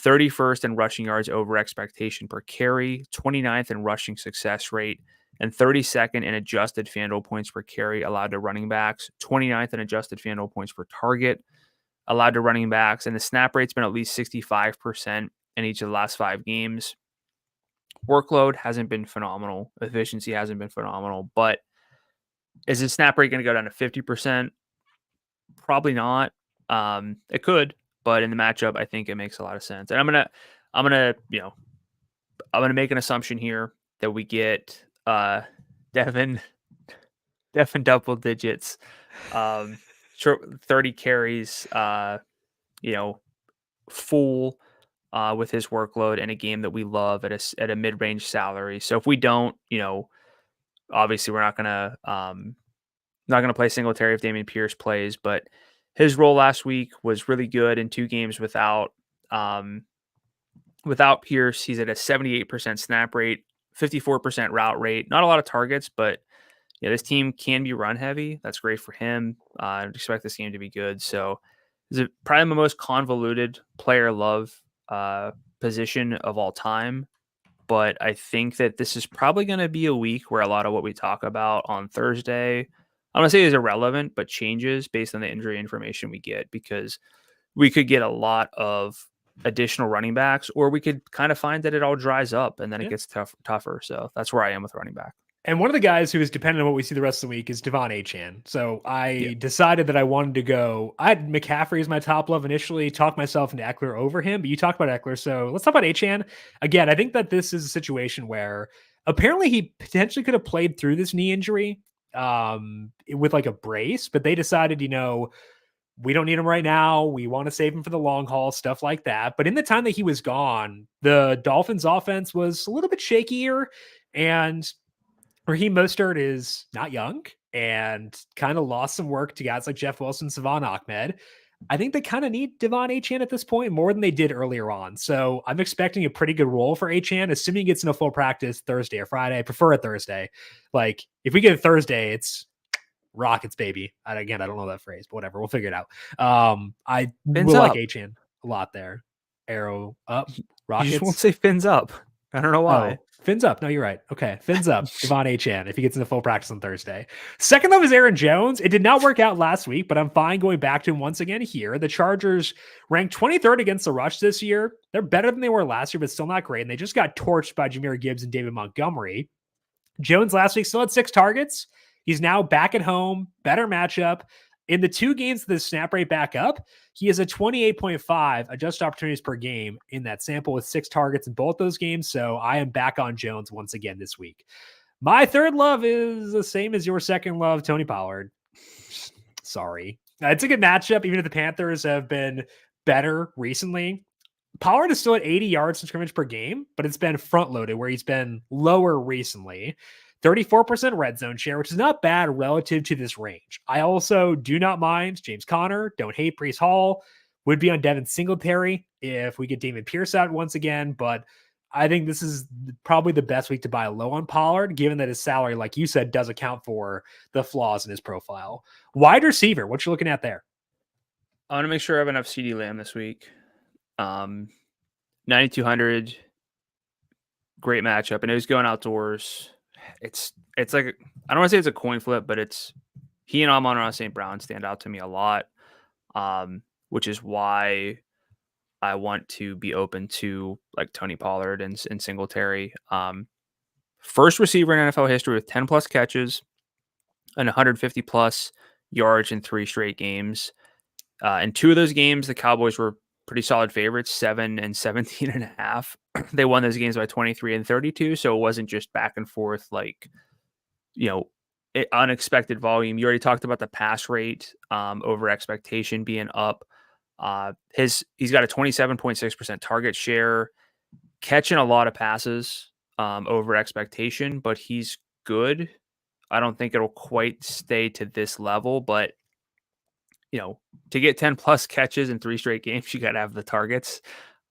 31st in rushing yards over expectation per carry, 29th in rushing success rate, and 32nd in adjusted FanDuel points per carry allowed to running backs, 29th in adjusted FanDuel points per target allowed to running backs, and the snap rate's been at least 65% in each of the last 5 games. Workload hasn't been phenomenal. Efficiency hasn't been phenomenal, but is his snap rate going to go down to 50%? Probably not. It could. But in the matchup, I think it makes a lot of sense. And I'm gonna make an assumption here that we get Devin double digits, 30 carries, full with his workload in a game that we love at a mid-range salary. So if we don't, obviously we're not gonna play Singletary if Dameon Pierce plays, but his role last week was really good in 2 games without Pierce. He's at a 78% snap rate, 54% route rate. Not a lot of targets, but this team can be run heavy. That's great for him. I expect this game to be good. So is probably the most convoluted player love position of all time. but I think that this is probably going to be a week where a lot of what we talk about on Thursday, I'm going to say is irrelevant, but changes based on the injury information we get, because we could get a lot of additional running backs, or we could kind of find that it all dries up and then it gets tougher. So that's where I am with running back. And one of the guys who is dependent on what we see the rest of the week is Devon Achane. So I decided that I wanted to go. I had McCaffrey as my top love initially, talked myself into Eckler over him, but you talked about Eckler. So let's talk about Achane. Again, I think that this is a situation where apparently he potentially could have played through this knee injury with like a brace, but they decided, we don't need him right now. We want to save him for the long haul, stuff like that. But in the time that he was gone, the Dolphins offense was a little bit shakier, and Raheem Mostert is not young and kind of lost some work to guys like Jeff Wilson, Savon Ahmed. I think they kind of need Devon Achane at this point more than they did earlier on. So I'm expecting a pretty good role for Achane, assuming he gets into full practice Thursday or Friday. I prefer a Thursday. Like if we get a Thursday, it's Rockets, baby. Again, I don't know that phrase, but whatever. We'll figure it out. I will like Achane a lot there. Arrow up, Rockets. You just won't say fins up. I don't know why. Oh, fins up. No, you're right. Okay. Fins up. Devon Achane if he gets into full practice on Thursday. Second love is Aaron Jones. It did not work out last week, but I'm fine going back to him once again here. The Chargers ranked 23rd against the rush this year. They're better than they were last year, but still not great. And they just got torched by Jahmyr Gibbs and David Montgomery. Jones last week still had 6 targets. He's now back at home, better matchup. In the 2 games the snap rate back up, he has a 28.5 adjusted opportunities per game in that sample with 6 targets in both those games. So I am back on Jones once again this week. My third love is the same as your second love, Tony Pollard. Sorry. It's a good matchup, even if the Panthers have been better recently. Pollard is still at 80 yards from scrimmage per game, but it's been front-loaded where he's been lower recently. 34% red zone share, which is not bad relative to this range. I also do not mind James Conner, don't hate Breece Hall, would be on Devin Singletary if we get David Pierce out once again, but I think this is probably the best week to buy low on Pollard, given that his salary, like you said, does account for the flaws in his profile. Wide receiver, what you looking at there? I want to make sure I have enough CeeDee Lamb this week. 9,200, great matchup, and it was going outdoors. It's like, I don't want to say it's a coin flip, but it's he and Amon-Ra St. Brown stand out to me a lot, which is why I want to be open to like Tony Pollard and Singletary. First receiver in NFL history with 10 plus catches and 150 plus yards in 3 straight games. In 2 of those games, the Cowboys were pretty solid favorites, 7 and 17.5. They won those games by 23 and 32. So it wasn't just back and forth, like, unexpected volume. You already talked about the pass rate over expectation being up. He's got a 27.6% target share, catching a lot of passes over expectation, but he's good. I don't think it'll quite stay to this level, but to get 10 plus catches in 3 straight games, you got to have the targets.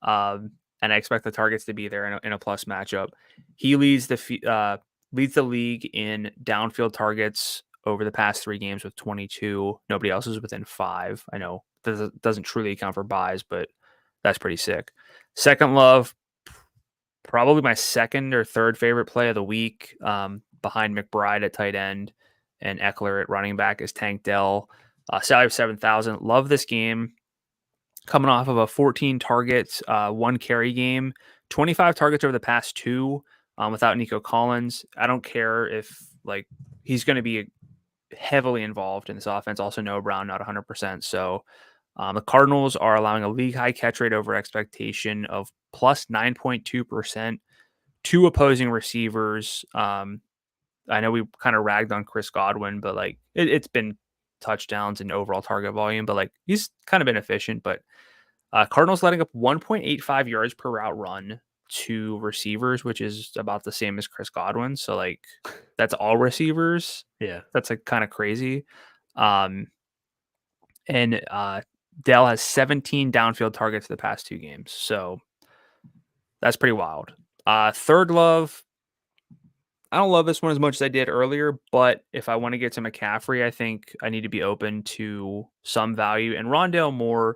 And I expect the targets to be there in a plus matchup. He leads the league in downfield targets over the past 3 games with 22. Nobody else is within 5. I know doesn't truly account for buys, but that's pretty sick. Second love, probably my second or third favorite play of the week, behind McBride at tight end and Eckler at running back, is Tank Dell. Salary of 7,000. Love this game. Coming off of a 14 targets, 1 carry game, 25 targets over the past 2 without Nico Collins. I don't care if he's going to be heavily involved in this offense. Also, Noah Brown not 100%. So the Cardinals are allowing a league high catch rate over expectation of plus 9.2% to opposing receivers. I know we kind of ragged on Chris Godwin, but it's been touchdowns and overall target volume, but he's kind of been efficient. But Cardinals letting up 1.85 yards per route run to receivers, which is about the same as Chris Godwin. So that's all receivers. Yeah, that's kind of crazy. And Dell has 17 downfield targets the past 2 games, so that's pretty wild. Third love, I don't love this one as much as I did earlier, but if I want to get to McCaffrey, I think I need to be open to some value. And Rondale Moore,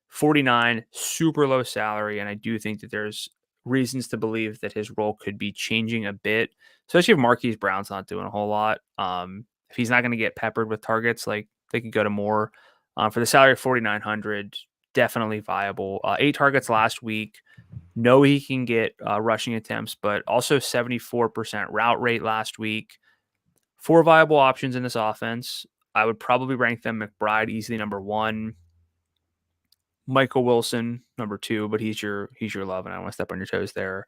49, super low salary, and I do think that there's reasons to believe that his role could be changing a bit, especially if Marquise Brown's not doing a whole lot. If he's not going to get peppered with targets, like they could go to more. For the salary of 4,900, definitely viable. 8 targets last week. Know he can get rushing attempts, but also 74% route rate last week. 4 viable options in this offense. I would probably rank them McBride easily number 1. Michael Wilson number 2, but he's your love, and I don't want to step on your toes there.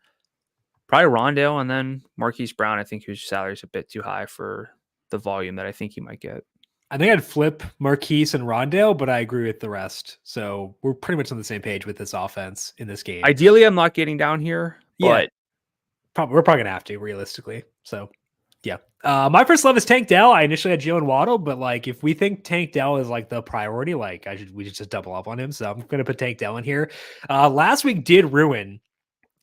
Probably Rondale, and then Marquise Brown, I think, whose salary is a bit too high for the volume that I think he might get. I think I'd flip Marquise and Rondale, but I agree with the rest. So we're pretty much on the same page with this offense in this game. Ideally, I'm not getting down here, but we're probably gonna have to realistically. So yeah. My first love is Tank Dell. I initially had Jalen Waddle, but like if we think Tank Dell is like the priority, like we should just double up on him. So I'm gonna put Tank Dell in here. Last week did ruin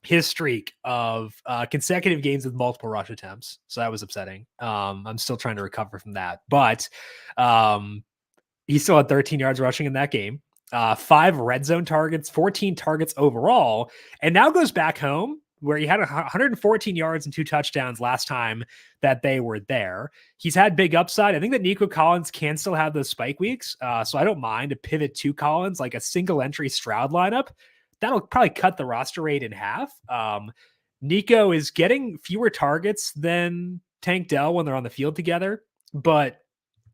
his streak of consecutive games with multiple rush attempts. So that was upsetting. I'm still trying to recover from that, but he still had 13 yards rushing in that game. 5 red zone targets, 14 targets overall, and now goes back home where he had 114 yards and 2 touchdowns last time that they were there. He's had big upside. I think that Nico Collins can still have those spike weeks. So I don't mind a pivot to Collins, like a single entry Stroud lineup. That'll probably cut the roster rate in half. Nico is getting fewer targets than Tank Dell when they're on the field together, but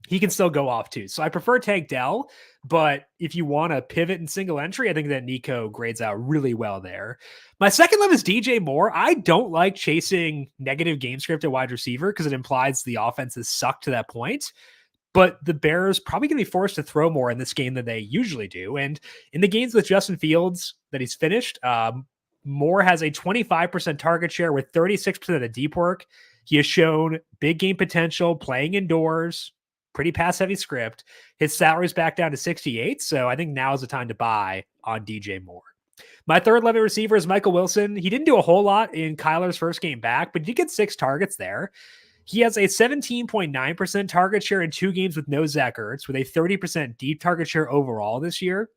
he can still go off too. So I prefer Tank Dell, but if you want to pivot in single entry, I think that Nico grades out really well there. My second love is DJ Moore. I don't like chasing negative game script at wide receiver because it implies the offense has sucked to that point. But the Bears probably going to be forced to throw more in this game than they usually do. And in the games with Justin Fields that he's finished, Moore has a 25% target share with 36% of the deep work. He has shown big game potential playing indoors, pretty pass heavy script. His salary's back down to 68. So I think now is the time to buy on DJ Moore. My third level receiver is Michael Wilson. He didn't do a whole lot in Kyler's first game back, but he did get 6 targets there. He has a 17.9% target share in 2 games with no Zach Ertz, with a 30% deep target share overall this year.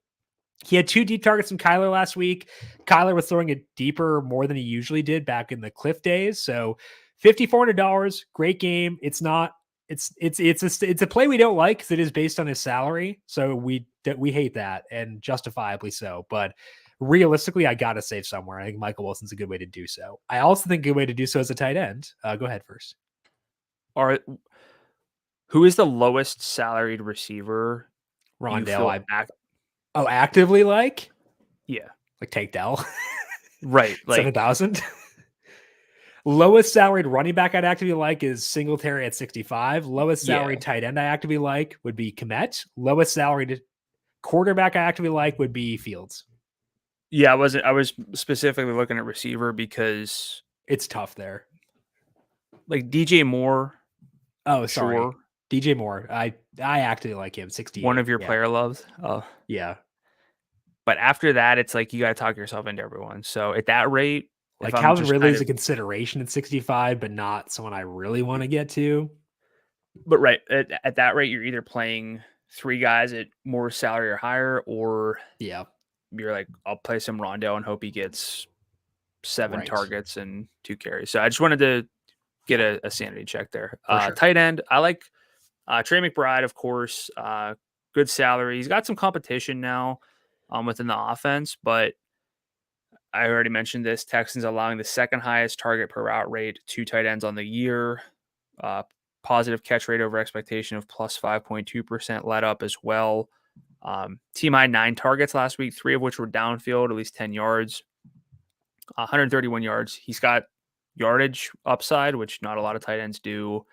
He had 2 deep targets from Kyler last week. Kyler was throwing it deeper more than he usually did back in the Cliff days. So $5,400, great game. It's a play we don't like because it is based on his salary. So we hate that, and justifiably so. But realistically, I got to save somewhere. I think Michael Wilson's a good way to do so. I also think a good way to do so is a tight end. Go ahead first. Who is the lowest salaried receiver? Rondale. Actively like? Yeah. Like Tank Dell. Right. Like 7,000. Lowest salaried running back I'd actively like is Singletary at 65. Lowest salaried tight end I actively like would be Kmet. Lowest salaried quarterback I actively like would be Fields. Yeah, I was specifically looking at receiver because it's tough there. Like DJ Moore. Oh, sorry. Sure. DJ Moore. I actively like him. 68. One of your player loves. Oh. Yeah. But after that, it's like you got to talk yourself into everyone. So at that rate, like Calvin Ridley is a consideration at 65, but not someone I really want to get to. But right at that rate, you're either playing 3 guys at more salary or higher, or you're like, I'll play some Rondale and hope he gets 7 targets and 2 carries. So I just wanted to get a sanity check there. Sure. Tight end, I like Trey McBride, of course. Good salary. He's got some competition now within the offense, but I already mentioned this. Texans allowing the second highest target per route rate to tight ends on the year. Positive catch rate over expectation of plus 5.2% let up as well. Team high 9 targets last week, 3 of which were downfield, at least 10 yards. 131 yards. He's got yardage upside, which not a lot of tight ends do.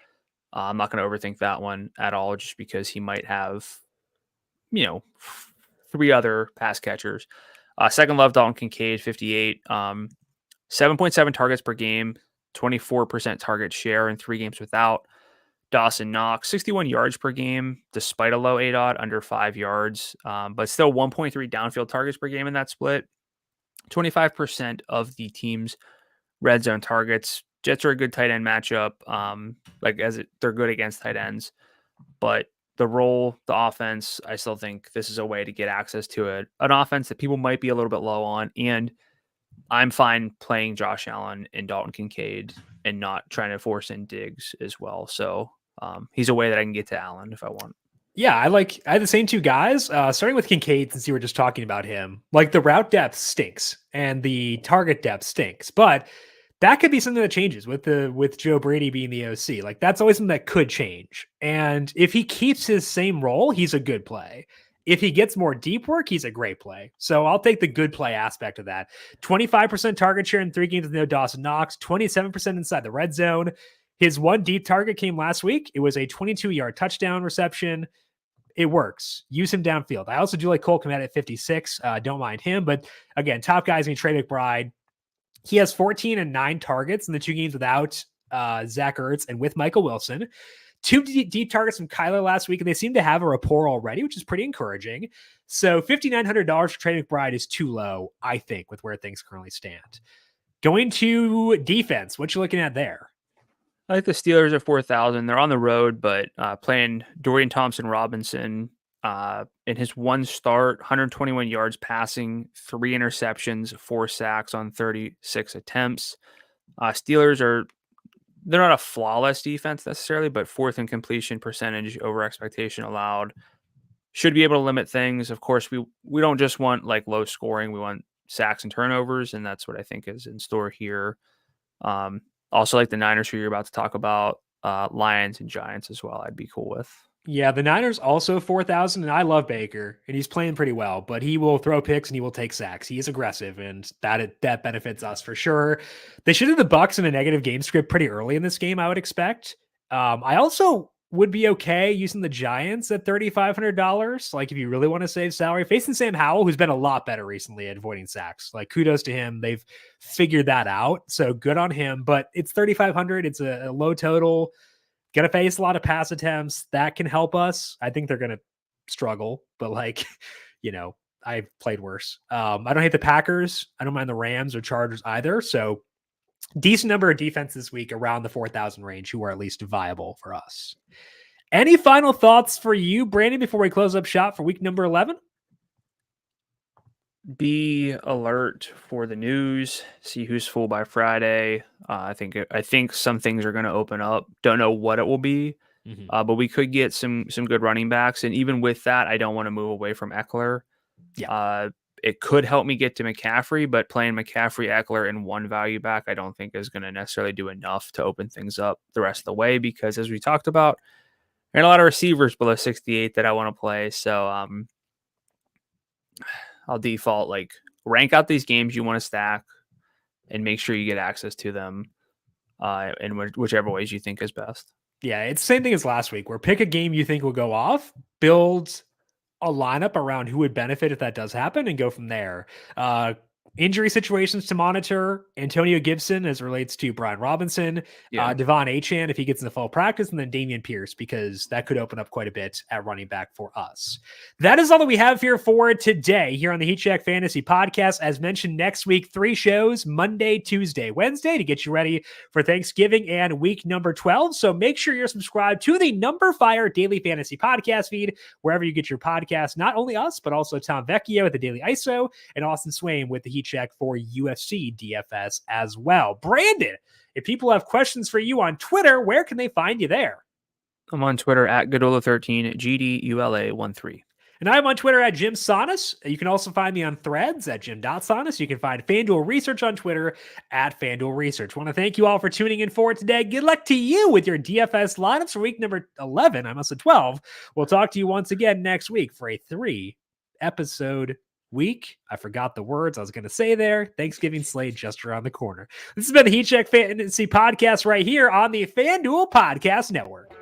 I'm not going to overthink that one at all, just because he might have, 3 other pass catchers. Second love, Dalton Kincaid, 58. 7.7 targets per game, 24% target share in 3 games without. Dawson Knox, 61 yards per game, despite a low ADOT, under 5 yards, but still 1.3 downfield targets per game in that split. 25% of the team's red zone targets. Jets are a good tight end matchup. They're good against tight ends, but the role, the offense, I still think this is a way to get access to an offense that people might be a little bit low on. And I'm fine playing Josh Allen and Dalton Kincaid and not trying to force in Diggs as well. So he's a way that I can get to Allen if I want. Yeah, I had the same two guys. Starting with Kincaid, since you were just talking about him, like the route depth stinks and the target depth stinks, but that could be something that changes with Joe Brady being the OC. Like that's always something that could change. And if he keeps his same role, he's a good play. If he gets more deep work, he's a great play. So I'll take the good play aspect of that. 25% target share in 3 games with no Dawson Knox, 27% inside the red zone. His one deep target came last week. It was a 22-yard touchdown reception. It works. Use him downfield. I also do like Cole Kmet at 56. Don't mind him. But again, top guys, Trey McBride. He has 14 and 9 targets in the 2 games without Zach Ertz and with Michael Wilson. 2 deep targets from Kyler last week, and they seem to have a rapport already, which is pretty encouraging. So $5,900 for Trey McBride is too low, I think, with where things currently stand. Going to defense, what you looking at there? I like the Steelers at 4,000. They're on the road, but playing Dorian Thompson-Robinson in his one start, 121 yards passing, 3 interceptions, 4 sacks on 36 attempts. Steelers they're not a flawless defense necessarily, but 4th in completion percentage over expectation allowed. Should be able to limit things. Of course, we don't just want like low scoring. We want sacks and turnovers, and that's what I think is in store here. Also like the Niners who you're about to talk about, Lions and Giants as well. I'd be cool with. Yeah, the Niners also 4,000, and I love Baker, and he's playing pretty well, but he will throw picks and he will take sacks. He is aggressive, and that benefits us for sure. They should have the Bucks in a negative game script pretty early in this game, I would expect. I also would be okay using the Giants at $3,500. Like if you really want to save salary, facing Sam Howell, who's been a lot better recently at avoiding sacks. Like kudos to him. They've figured that out. So good on him, but it's 3,500. It's a low total. Gonna face a lot of pass attempts. That can help us. I think they're gonna struggle, but like, I've played worse. I don't hate the Packers. I don't mind the Rams or Chargers either. So decent number of defense this week around the 4,000 range who are at least viable for us. Any final thoughts for you, Brandon, before we close up shop for week number 11? Be alert for the news. See who's full by Friday. I think some things are going to open up. Don't know what it will be, but we could get some good running backs. And even with that, I don't want to move away from Eckler. Yeah. It could help me get to McCaffrey, but playing McCaffrey, Eckler, and one value back, I don't think is going to necessarily do enough to open things up the rest of the way. Because as we talked about, there are a lot of receivers below 68 that I want to play. So I'll default like rank out these games you want to stack and make sure you get access to them in whichever ways you think is best. Yeah, it's the same thing as last week where pick a game you think will go off, build a lineup around who would benefit if that does happen and go from there. Injury situations to monitor: Antonio Gibson as it relates to Brian Robinson, Devon Achane if he gets into full practice, and then Dameon Pierce, because that could open up quite a bit at running back for us. That is all that we have here for today here on the Heat Check Fantasy Podcast. As mentioned, next week, 3 shows, Monday, Tuesday, Wednesday, to get you ready for Thanksgiving and week number 12. So make sure you're subscribed to the numberFire Daily Fantasy Podcast feed, wherever you get your podcasts. Not only us, but also Tom Vecchio at the Daily ISO and Austin Swain with the Heat Check for UFC DFS as well. Brandon, if people have questions for you on Twitter, where can they find you there? I'm on Twitter at Gdula13, GDULA13. And I'm on Twitter at Jim Saunas. You can also find me on Threads at Jim.Saunas. You can find FanDuel Research on Twitter at FanDuel Research. I want to thank you all for tuning in for today. Good luck to you with your DFS lineups for week number 11. I must have 12. We'll talk to you once again next week for a 3-episode week. I forgot the words I was going to say there. Thanksgiving slate just around the corner. This has been the Heat Check Fantasy Podcast right here on the FanDuel Podcast Network.